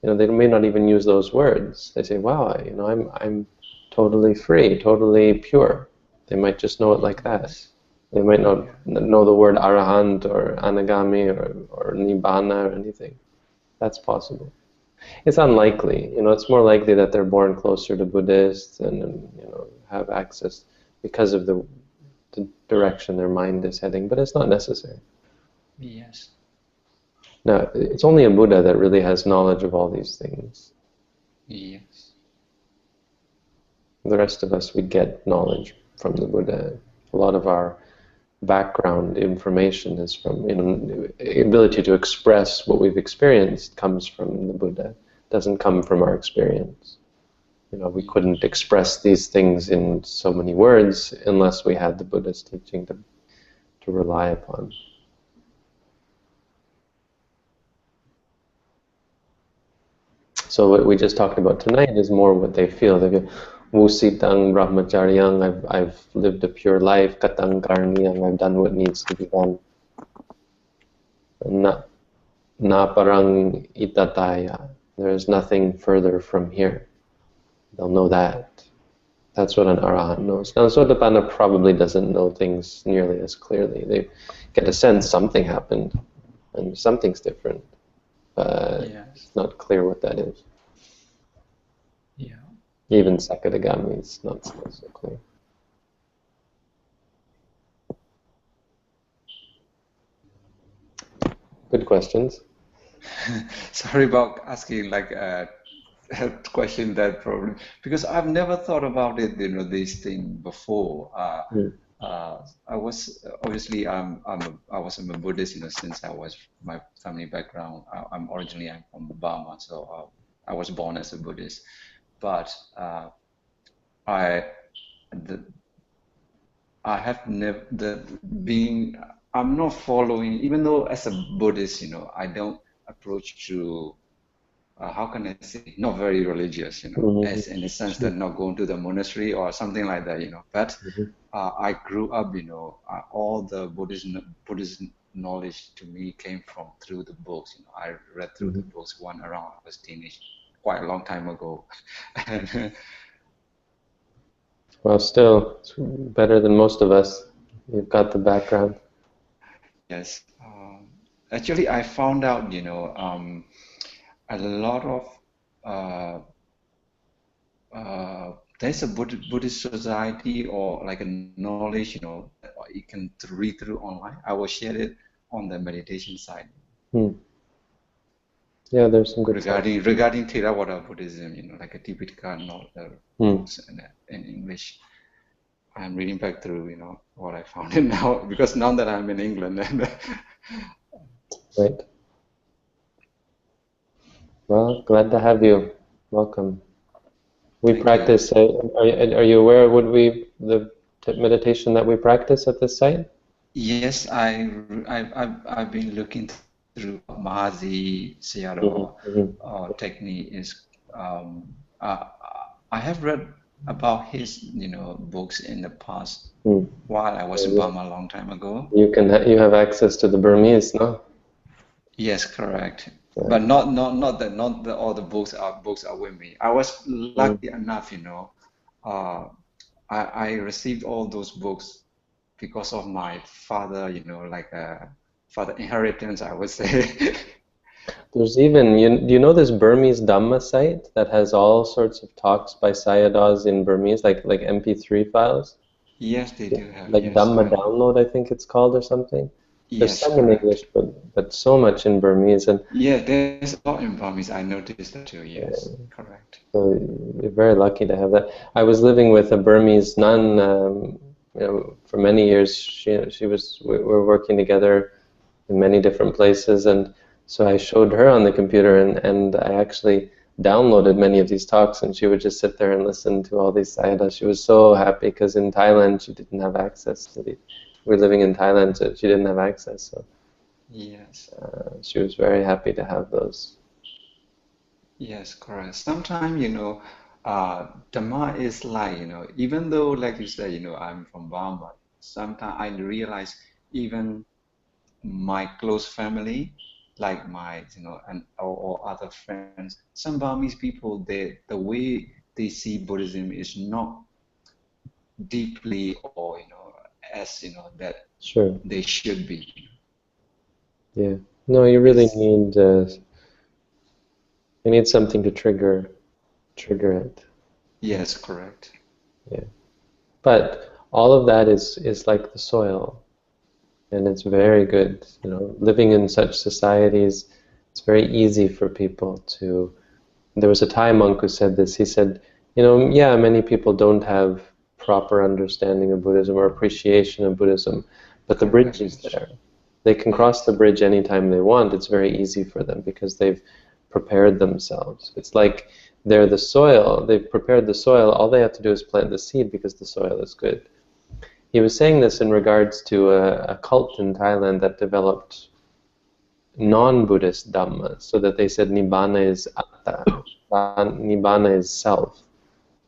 you know, they may not even use those words. They say, wow, you know, I'm totally free, totally pure. They might just know it like that. They might not know the word arahant or anagami or nibbana or anything. That's possible. It's unlikely. It's more likely that they're born closer to Buddhists and have access because of the direction their mind is heading, but it's not necessary. Yes. Now, it's only a Buddha that really has knowledge of all these things. Yes. The rest of us, we get knowledge from the Buddha. A lot of our background information is from, ability to express what we've experienced comes from the Buddha. It doesn't come from our experience. We couldn't express these things in so many words unless we had the Buddha's teaching to rely upon. So what we just talked about tonight is more what they feel. They feel, Wusitang brahmacharyang, I've lived a pure life, katang karniyang, I've done what needs to be done. Na parang itataya, there is nothing further from here. They'll know that. That's what an arahant knows. Now, Sotapanna probably doesn't know things nearly as clearly. They get a sense something happened, and something's different, but it's not clear what that is. Yeah. Even Sakadagami is not so clear. Good questions. Sorry about asking like a question that probably because I've never thought about it, this thing before. I was obviously I was a Buddhist, since I was my family background. I'm from Burma, so I was born as a Buddhist. But I have never I'm not following, even though as a Buddhist, I don't approach to how can I say, not very religious, as in the sense that not going to the monastery or something like that, But I grew up, all the Buddhism knowledge to me came from through the books. I read through the books around I was teenage, quite a long time ago. Well, still, it's better than most of us. You've got the background. Yes. Actually, I found out, a lot of there's a Buddhist society or like a knowledge, that you can read through online. I will share it on the meditation side. Yeah, there's some good regarding Theravada Buddhism, like a Tibetan books in English. I'm reading back through, what I found it now because now that I'm in England and Right. Well, glad to have you. Welcome. We practice. Are you aware of the meditation that we practice at this site? Yes, I've been looking through Mahasi Sayadaw technique. I have read about his books in the past while I was in Burma a long time ago. You have access to the Burmese, no? Yes, correct. But not all the books are with me. I was lucky enough, I received all those books because of my father, like father inheritance, I would say. There's even, do you know this Burmese Dhamma site that has all sorts of talks by Sayadaws in Burmese, like MP3 files? Yes, they do have. Like Dhamma Download, I think it's called, or something. There's some in English, but so much in Burmese. And yeah, there's a lot in Burmese. I noticed that too. Yes, correct. So you're very lucky to have that. I was living with a Burmese nun, for many years. We were working together in many different places, and so I showed her on the computer, and I actually downloaded many of these talks, and she would just sit there and listen to all these sayadaws. She was so happy because in Thailand she didn't have access to the. We were living in Thailand, so she didn't have access. So yes, she was very happy to have those. Yes, correct. Sometimes, Dhamma is like, even though, like you said, I'm from Burma, sometimes I realize even my close family, like my, or other friends, some Burmese people, the way they see Buddhism is not deeply or, as that Sure. they should be. Yeah. No, you really need something to trigger it. Yes, correct. Yeah. But all of that is like the soil, and it's very good. Living in such societies, it's very easy for people to. There was a Thai monk who said this. He said, yeah, many people don't have proper understanding of Buddhism or appreciation of Buddhism, but the bridge is there. They can cross the bridge anytime they want. It's very easy for them because they've prepared themselves. It's like they're the soil. They've prepared the soil. All they have to do is plant the seed because the soil is good. He was saying this in regards to a cult in Thailand that developed non-Buddhist Dhamma, so that they said Nibbana is Atta, Nibbana is self,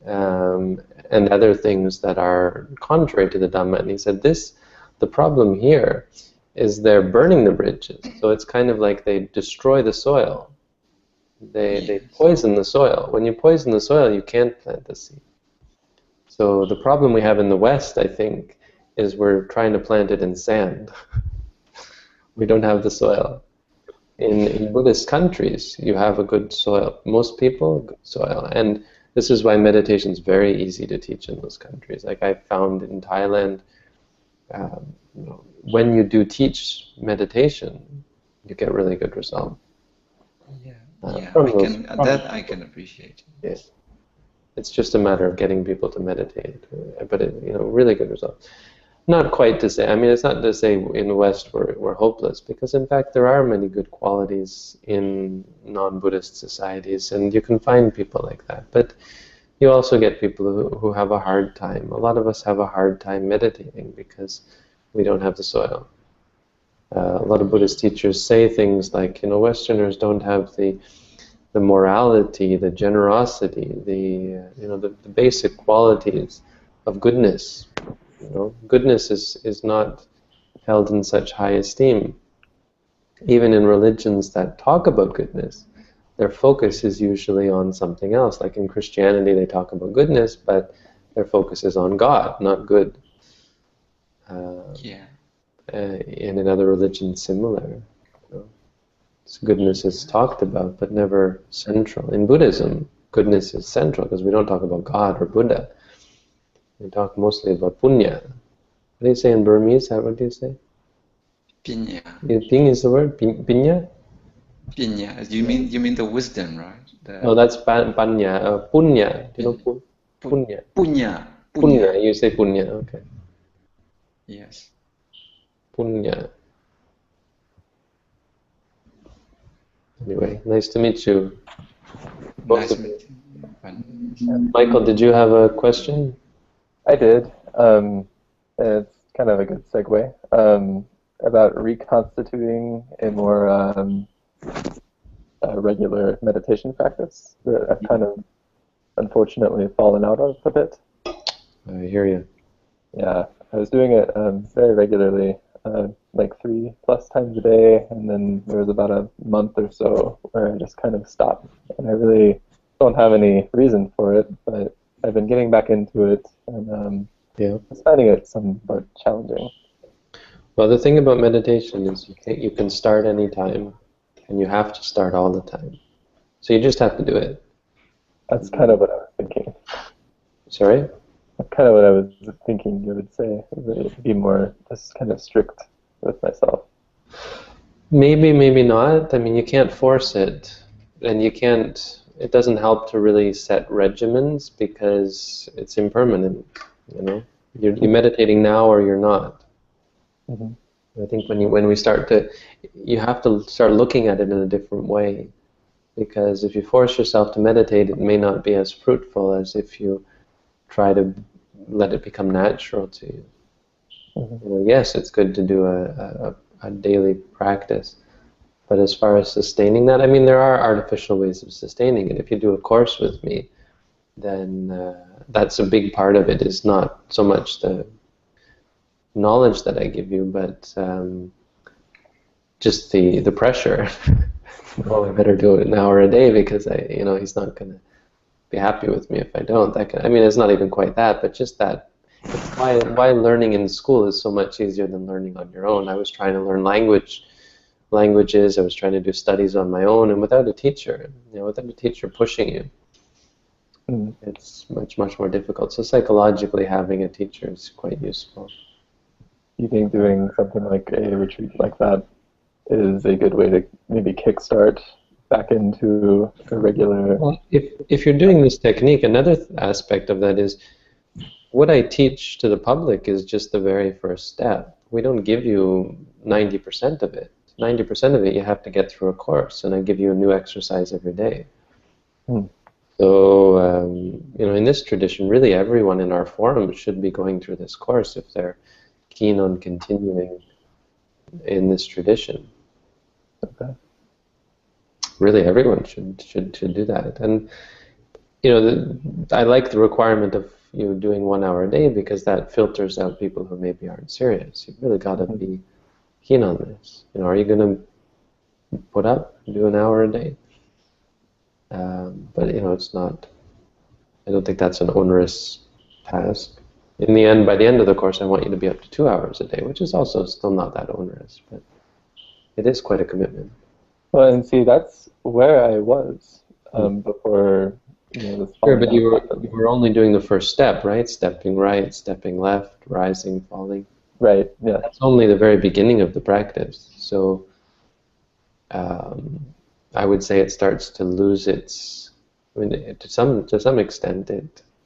and other things that are contrary to the Dhamma. And he said the problem here is they're burning the bridges. So it's kind of like they destroy the soil. They poison the soil. When you poison the soil, you can't plant the seed. So the problem we have in the West, I think, is we're trying to plant it in sand. We don't have the soil. In Buddhist countries, you have a good soil. Most people, good soil. And this is why meditation is very easy to teach in those countries. Like I found in Thailand, when you do teach meditation, you get really good results. I can appreciate. Yes. It's just a matter of getting people to meditate, but really good results. Not quite to say, it's not to say in the West we're hopeless, because in fact there are many good qualities in non-Buddhist societies, and you can find people like that. But you also get people who have a hard time. A lot of us have a hard time meditating because we don't have the soil. A lot of Buddhist teachers say things like, Westerners don't have the morality, the generosity, the basic qualities of goodness. Goodness is not held in such high esteem. Even in religions that talk about goodness, their focus is usually on something else. Like in Christianity, they talk about goodness, but their focus is on God, not good. And in other religions, similar. Goodness is talked about, but never central. In Buddhism, goodness is central because we don't talk about God or Buddha. We talk mostly about punya. What do you say in Burmese? What do you say? Pinya. Ping is the word? Pinya? Pinya. You mean the wisdom, right? No, that's panya. Punya. Do you know punya? Punya. You say punya. Okay. Yes. Punya. Anyway, nice to meet you. Nice to meet you. Michael, did you have a question? I did. It's kind of a good segue about reconstituting a more regular meditation practice that I've kind of unfortunately fallen out of a bit. I hear you. Yeah, I was doing it very regularly, like 3+ times a day, and then there was about a month or so where I just kind of stopped, and I really don't have any reason for it, but I've been getting back into it, and I was finding it somewhat challenging. Well, the thing about meditation is you can start any time, and you have to start all the time. So you just have to do it. That's kind of what I was thinking. Sorry? That's kind of what I was thinking you would say, that it would be more just kind of strict with myself. Maybe, maybe not. You can't force it. And it doesn't help to really set regimens because it's impermanent, You're meditating now or you're not. Mm-hmm. I think when we you have to start looking at it in a different way. Because if you force yourself to meditate, it may not be as fruitful as if you try to let it become natural to you. Mm-hmm. Yes, it's good to do a daily practice, but as far as sustaining that, there are artificial ways of sustaining it. If you do a course with me, then that's a big part of it, is not so much the knowledge that I give you, but just the pressure. Well, I better do it an hour a day because he's not going to be happy with me if I don't. It's not even quite that, but just that Why learning in school is so much easier than learning on your own. I was trying to learn languages. I was trying to do studies on my own, and without a teacher, without a teacher pushing you, it's much more difficult. So psychologically, having a teacher is quite useful. You think doing something like a retreat like that is a good way to maybe kickstart back into a regular... Well, if you're doing this technique, another aspect of that is what I teach to the public is just the very first step. We don't give you 90% of it. 90% of it you have to get through a course, and I give you a new exercise every day. So, in this tradition, really everyone in our forum should be going through this course if they're keen on continuing in this tradition. Okay. Really, everyone should do that. And I like the requirement of you doing 1 hour a day, because that filters out people who maybe aren't serious. You've really got to be keen on this. Are you going to put up, do an hour a day? But it's not. I don't think that's an onerous task. In the end, by the end of the course, I want you to be up to 2 hours a day, which is also still not that onerous, but it is quite a commitment. Well, and see, that's where I was before this. Sure, but you were only doing the first step, right? Stepping right, stepping left, rising, falling. Right. Yeah. That's only the very beginning of the practice. So I would say it starts to lose its. To some extent,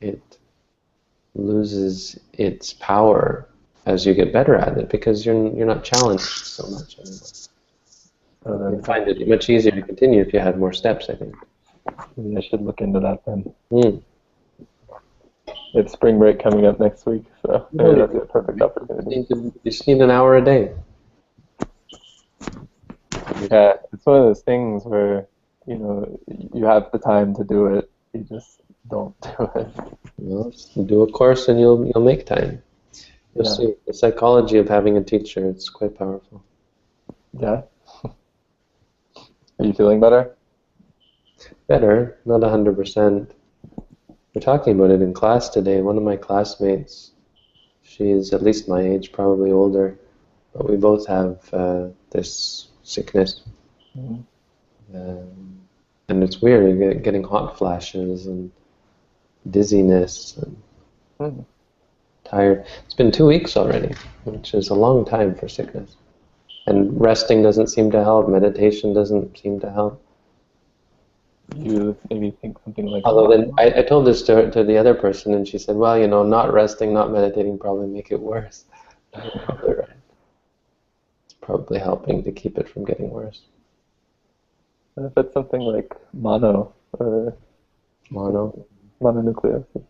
it loses its power as you get better at it, because you're not challenged so much anymore. You find it much easier to continue if you had more steps, I think. Maybe I should look into that then. It's spring break coming up next week, so that's a perfect opportunity. You just need an hour a day. Yeah, it's one of those things where, you have the time to do it, you just don't do it. Well, do a course and you'll make time. You'll see. The psychology of having a teacher, it's quite powerful. Yeah. Are you feeling better? Better, not 100%. We're talking about it in class today. One of my classmates, she's at least my age, probably older, but we both have this sickness. And it's weird, you're getting hot flashes and dizziness and tired. It's been 2 weeks already, which is a long time for sickness. And resting doesn't seem to help, meditation doesn't seem to help. You maybe think something like Although then I told this to the other person, and she said, well, not resting, not meditating probably make it worse. You're probably right. It's probably helping to keep it from getting worse. And if it's something like mono or mononucleosis.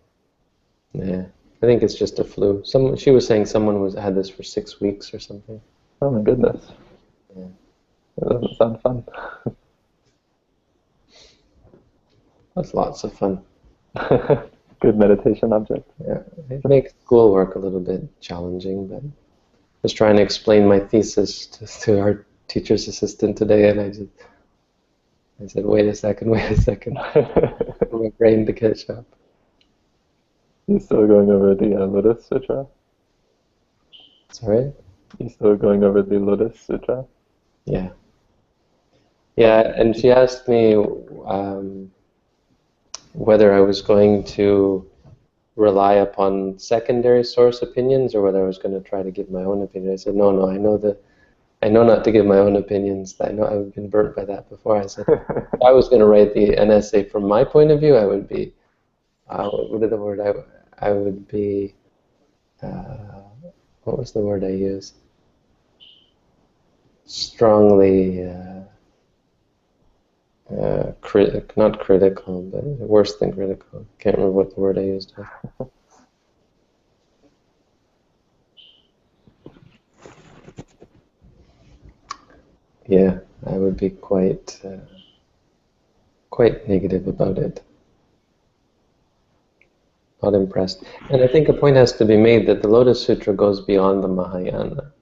Yeah, I think it's just a flu. She was saying someone had this for 6 weeks or something. Oh my goodness. Yeah. That doesn't sound fun. That's lots of fun. Good meditation object. Yeah, it makes schoolwork a little bit challenging, but I was trying to explain my thesis to our teacher's assistant today, and I said, wait a second, for my brain to catch up. You still going over the Lotus Sutra? Sorry? You still going over the Lotus Sutra? Yeah. Yeah, and she asked me whether I was going to rely upon secondary source opinions or whether I was going to try to give my own opinion. I said, no, I know not to give my own opinions. I know I've been burnt by that before. I said, if I was going to write an essay from my point of view, I would be, what was the word I used? Strongly, not critical, but worse than critical. Can't remember what the word I used. Yeah, I would be quite negative about it. Not impressed. And I think a point has to be made that the Lotus Sutra goes beyond the Mahayana.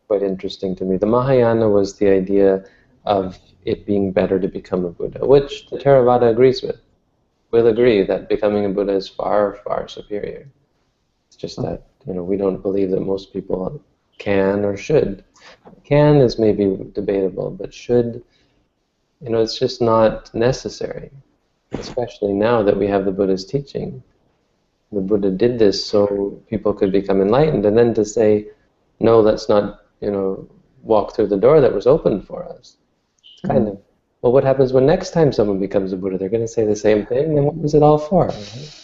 Quite interesting to me. The Mahayana was the idea of it being better to become a Buddha, which the Theravada agrees with. We'll agree that becoming a Buddha is far, far superior. It's just that, we don't believe that most people can or should. Can is maybe debatable, but should, it's just not necessary, especially now that we have the Buddha's teaching. The Buddha did this so people could become enlightened, and then to say, no, let's not, walk through the door that was opened for us. It's kind of, well, what happens when next time someone becomes a Buddha? They're going to say the same thing, then what was it all for? Right?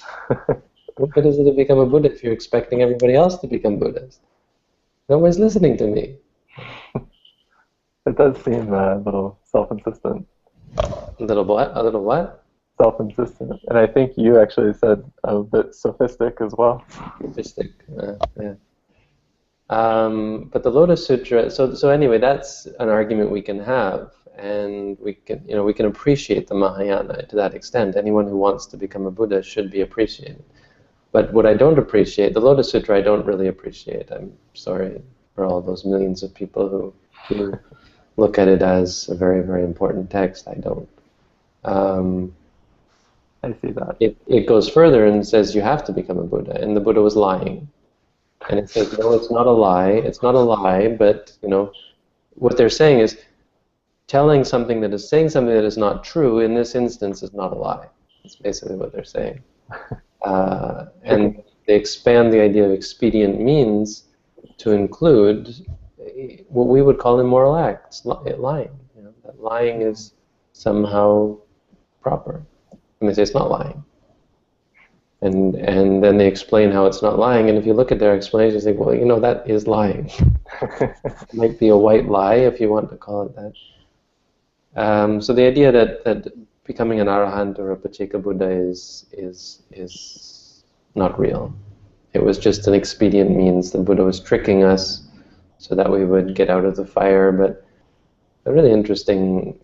What good is it to become a Buddha if you're expecting everybody else to become Buddhas? Nobody's listening to me. It does seem a little self-insistent. A little what? A little what? Self-insistent. And I think you actually said a bit sophistic as well. Sophistic, yeah. But the Lotus Sutra, so anyway, that's an argument we can have, and we can appreciate the Mahayana to that extent. Anyone who wants to become a Buddha should be appreciated. But what I don't appreciate, the Lotus Sutra I don't really appreciate. I'm sorry for all those millions of people who look at it as a very, very important text. I don't. I see that. It goes further and says you have to become a Buddha, and the Buddha was lying. And it says, no, it's not a lie. It's not a lie, but, what they're saying is saying something that is not true in this instance is not a lie. That's basically what they're saying. And they expand the idea of expedient means to include what we would call immoral acts, lying. That lying is somehow proper. And they say it's not lying. And then they explain how it's not lying, and if you look at their explanation, you think, well, that is lying. It might be a white lie, if you want to call it that. So the idea that becoming an arahant or a Pacceka Buddha is not real. It was just an expedient means. The Buddha was tricking us so that we would get out of the fire, but a really interesting,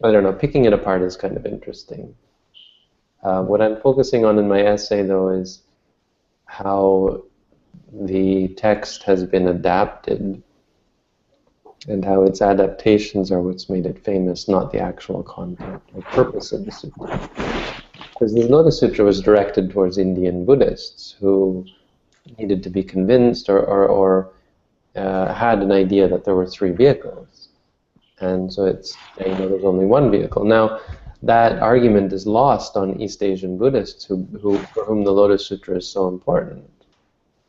I don't know, picking it apart is kind of interesting. What I'm focusing on in my essay, though, is how the text has been adapted and how its adaptations are what's made it famous, not the actual content or purpose of the sutra. Because the Lotus Sutra was directed towards Indian Buddhists who needed to be convinced or had an idea that there were three vehicles. And so it's saying that there's only one vehicle. Now, that argument is lost on East Asian Buddhists for whom the Lotus Sutra is so important.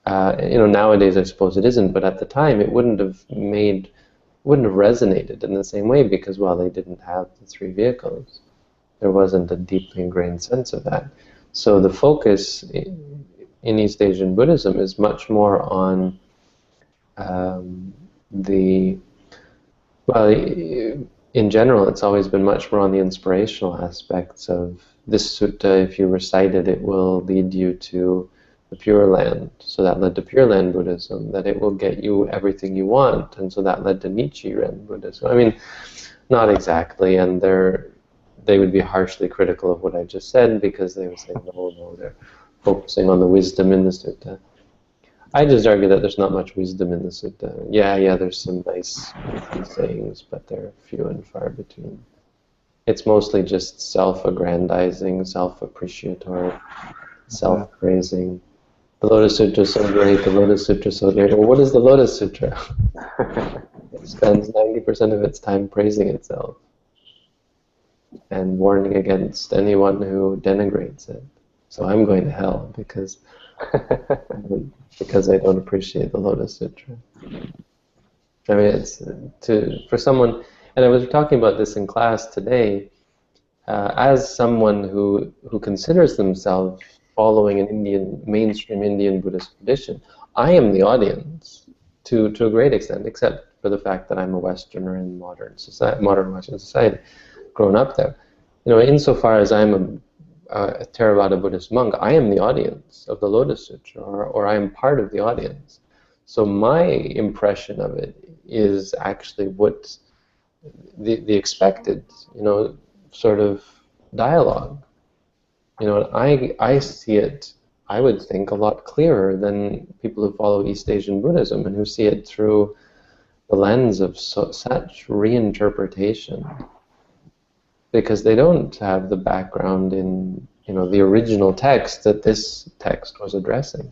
Nowadays I suppose it isn't, but at the time it wouldn't have resonated in the same way because, well, they didn't have the three vehicles. There wasn't a deeply ingrained sense of that. So the focus in East Asian Buddhism is much more on in general, it's always been much more on the inspirational aspects of this sutta. If you recite it, it will lead you to the Pure Land. So that led to Pure Land Buddhism, that it will get you everything you want. And so that led to Nichiren Buddhism. I mean, not exactly, and they would be harshly critical of what I just said because they would say, no, they're focusing on the wisdom in the sutta. I just argue that there's not much wisdom in the sutta. Yeah, there's some nice sayings, but they're few and far between. It's mostly just self-aggrandizing, self-appreciatory, self-praising. The Lotus Sutra is so great, the Lotus Sutra is so great. Well, what is the Lotus Sutra? It spends 90% of its time praising itself and warning against anyone who denigrates it. So I'm going to hell because I don't appreciate the Lotus Sutra. I mean, it's for someone, and I was talking about this in class today, as someone who considers themselves following an mainstream Indian Buddhist tradition, I am the audience to a great extent, except for the fact that I'm a Westerner in modern Western society, grown up there. Insofar as I'm a Theravada Buddhist monk, I am the audience of the Lotus Sutra, or I am part of the audience. So my impression of it is actually what the expected, sort of dialogue. I see it, I would think, a lot clearer than people who follow East Asian Buddhism and who see it through the lens of such reinterpretation. Because they don't have the background in the original text that this text was addressing.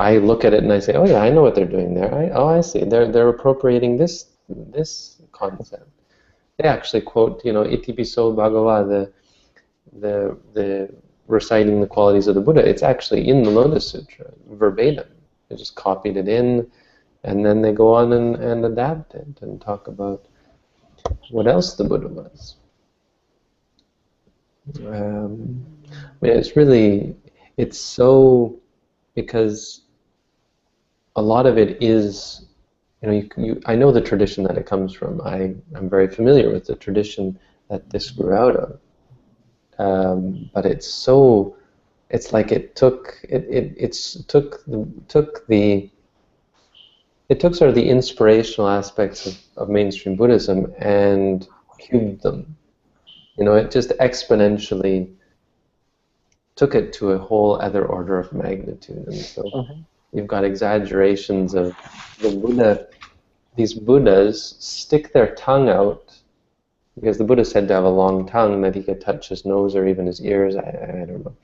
I look at it and I say, oh yeah, I know what they're doing there. I see. They're appropriating this concept. They actually quote, Iti Piso Bhagava, the reciting the qualities of the Buddha. It's actually in the Lotus Sutra, verbatim. They just copied it in, and then they go on and adapt it and talk about what else the Buddha was. It's so, because a lot of it is, I know the tradition that it comes from. I'm very familiar with the tradition that this grew out of. But it's like it took sort of the inspirational aspects of mainstream Buddhism and cubed them. It just exponentially took it to a whole other order of magnitude. And so you've got exaggerations of the Buddha. These Buddhas stick their tongue out, because the Buddha said to have a long tongue that he could touch his nose or even his ears. I don't know.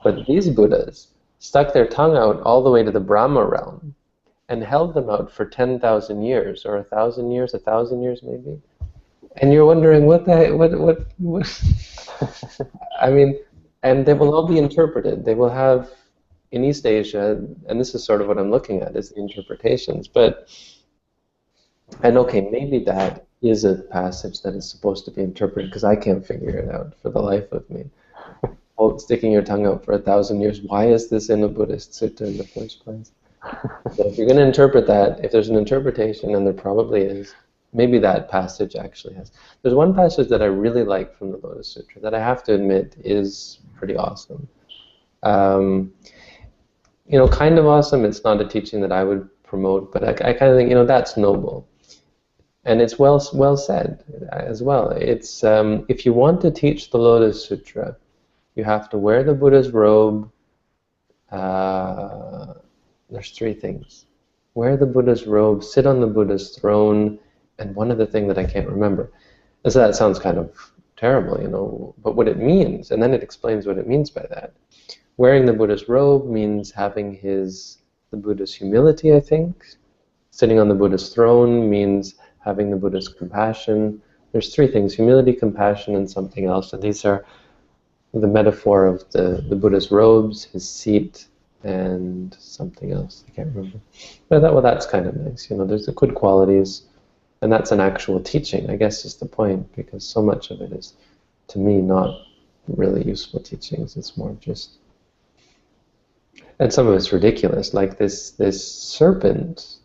But these Buddhas stuck their tongue out all the way to the Brahma realm and held them out for 10,000 years, or 1,000 years, 1,000 years maybe. And you're wondering, what? I mean, and they will all be interpreted. They will have, in East Asia, and this is sort of what I'm looking at, is the interpretations. And okay, maybe that is a passage that is supposed to be interpreted, because I can't figure it out for the life of me. Sticking your tongue out for 1,000 years, why is this in a Buddhist sutta in the first place? So if you're going to interpret that, if there's an interpretation, and there probably is, maybe that passage actually has. There's one passage that I really like from the Lotus Sutra that I have to admit is pretty awesome. Kind of awesome. It's not a teaching that I would promote, but I kind of think, that's noble. And it's well said as well. It's if you want to teach the Lotus Sutra, you have to wear the Buddha's robe. There's three things. Wear the Buddha's robe, sit on the Buddha's throne, and one other thing that I can't remember. And so that sounds kind of terrible, but what it means, and then it explains what it means by that. Wearing the Buddha's robe means having the Buddha's humility, I think. Sitting on the Buddha's throne means having the Buddha's compassion. There's three things: humility, compassion, and something else. And these are the metaphor of the Buddha's robes, his seat, and something else. I can't remember. But I thought, well, that's kind of nice. There's the good qualities, and that's an actual teaching, I guess, is the point, because so much of it is, to me, not really useful teachings. It's more just, and some of it's ridiculous, like this serpent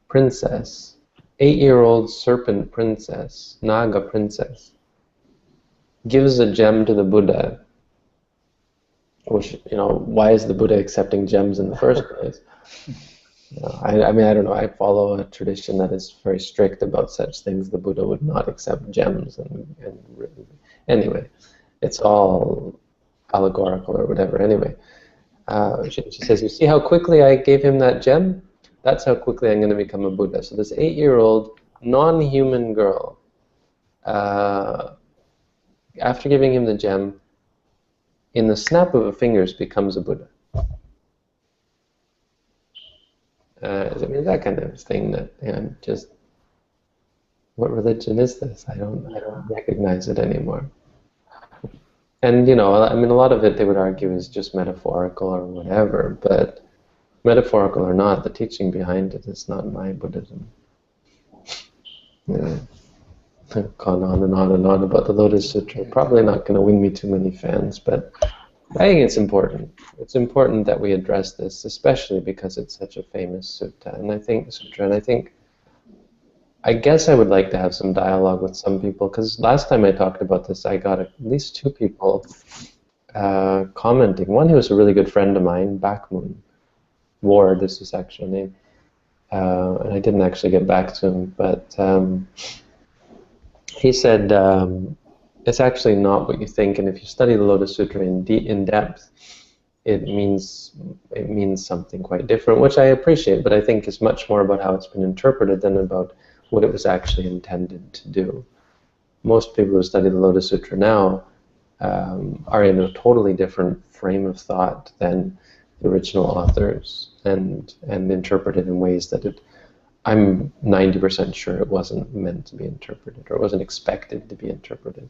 princess, 8-year-old serpent princess, Naga princess, gives a gem to the Buddha, which, why is the Buddha accepting gems in the first place? I mean, I don't know. I follow a tradition that is very strict about such things. The Buddha would not accept gems, anyway, it's all allegorical or whatever. Anyway, she says, you see how quickly I gave him that gem? That's how quickly I'm going to become a Buddha. So this 8-year-old non-human girl, after giving him the gem, in the snap of her fingers becomes a Buddha. I mean, that kind of thing that, just, what religion is this? I don't recognize it anymore. And, I mean, a lot of it, they would argue, is just metaphorical or whatever, but metaphorical or not, the teaching behind it is not my Buddhism. I've gone on and on and on about the Lotus Sutra. Probably not going to win me too many fans, but I think it's important. It's important that we address this, especially because it's such a famous sutta. And I guess I would like to have some dialogue with some people, because last time I talked about this, I got at least 2 people commenting. One who was a really good friend of mine, Backmoon Ward, is his actual name. And I didn't actually get back to him, but he said, it's actually not what you think, and if you study the Lotus Sutra in depth, it means something quite different, which I appreciate, but I think is much more about how it's been interpreted than about what it was actually intended to do. Most people who study the Lotus Sutra now are in a totally different frame of thought than the original authors, and interpreted in ways that I'm 90% sure it wasn't meant to be interpreted, or wasn't expected to be interpreted.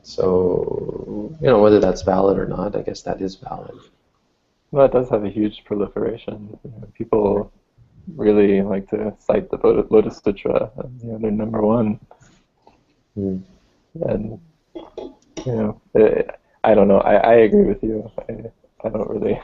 So, whether that's valid or not, I guess that is valid. Well, it does have a huge proliferation. People really like to cite the Lotus Sutra as their number one. Mm. And I don't know. I agree with you. I don't really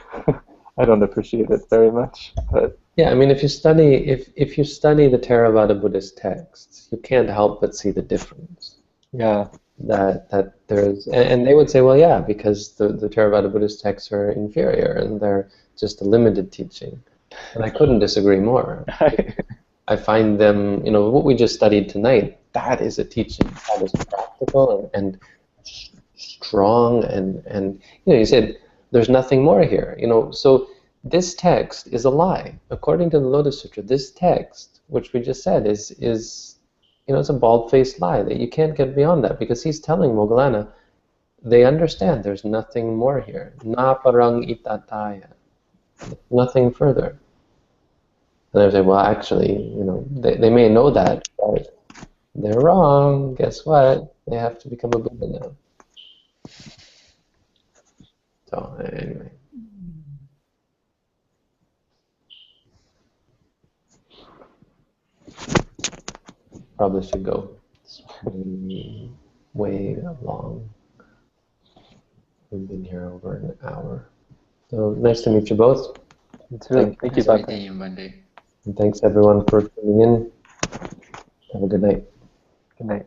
I don't appreciate it very much. But yeah, I mean, if you study the Theravada Buddhist texts, you can't help but see the difference. Yeah. That there's, and they would say, well, yeah, because the Theravada Buddhist texts are inferior and they're just a limited teaching. And I couldn't disagree more. I find them, what we just studied tonight, that is a teaching that is practical and strong, and you said there's nothing more here. So this text is a lie. According to the Lotus Sutra, this text, which we just said, is it's a bald-faced lie, that you can't get beyond that, because he's telling Moggallana, they understand there's nothing more here. Na parang itataya. Nothing further. And they say, well, actually, they may know that, but they're wrong. Guess what? They have to become a Buddha now. So, anyway. Probably should go. It's way long. We've been here over an hour. So, nice to meet you both. Thank you, Nice meeting you, Monday. And thanks, everyone, for tuning in. Have a good night. Good night.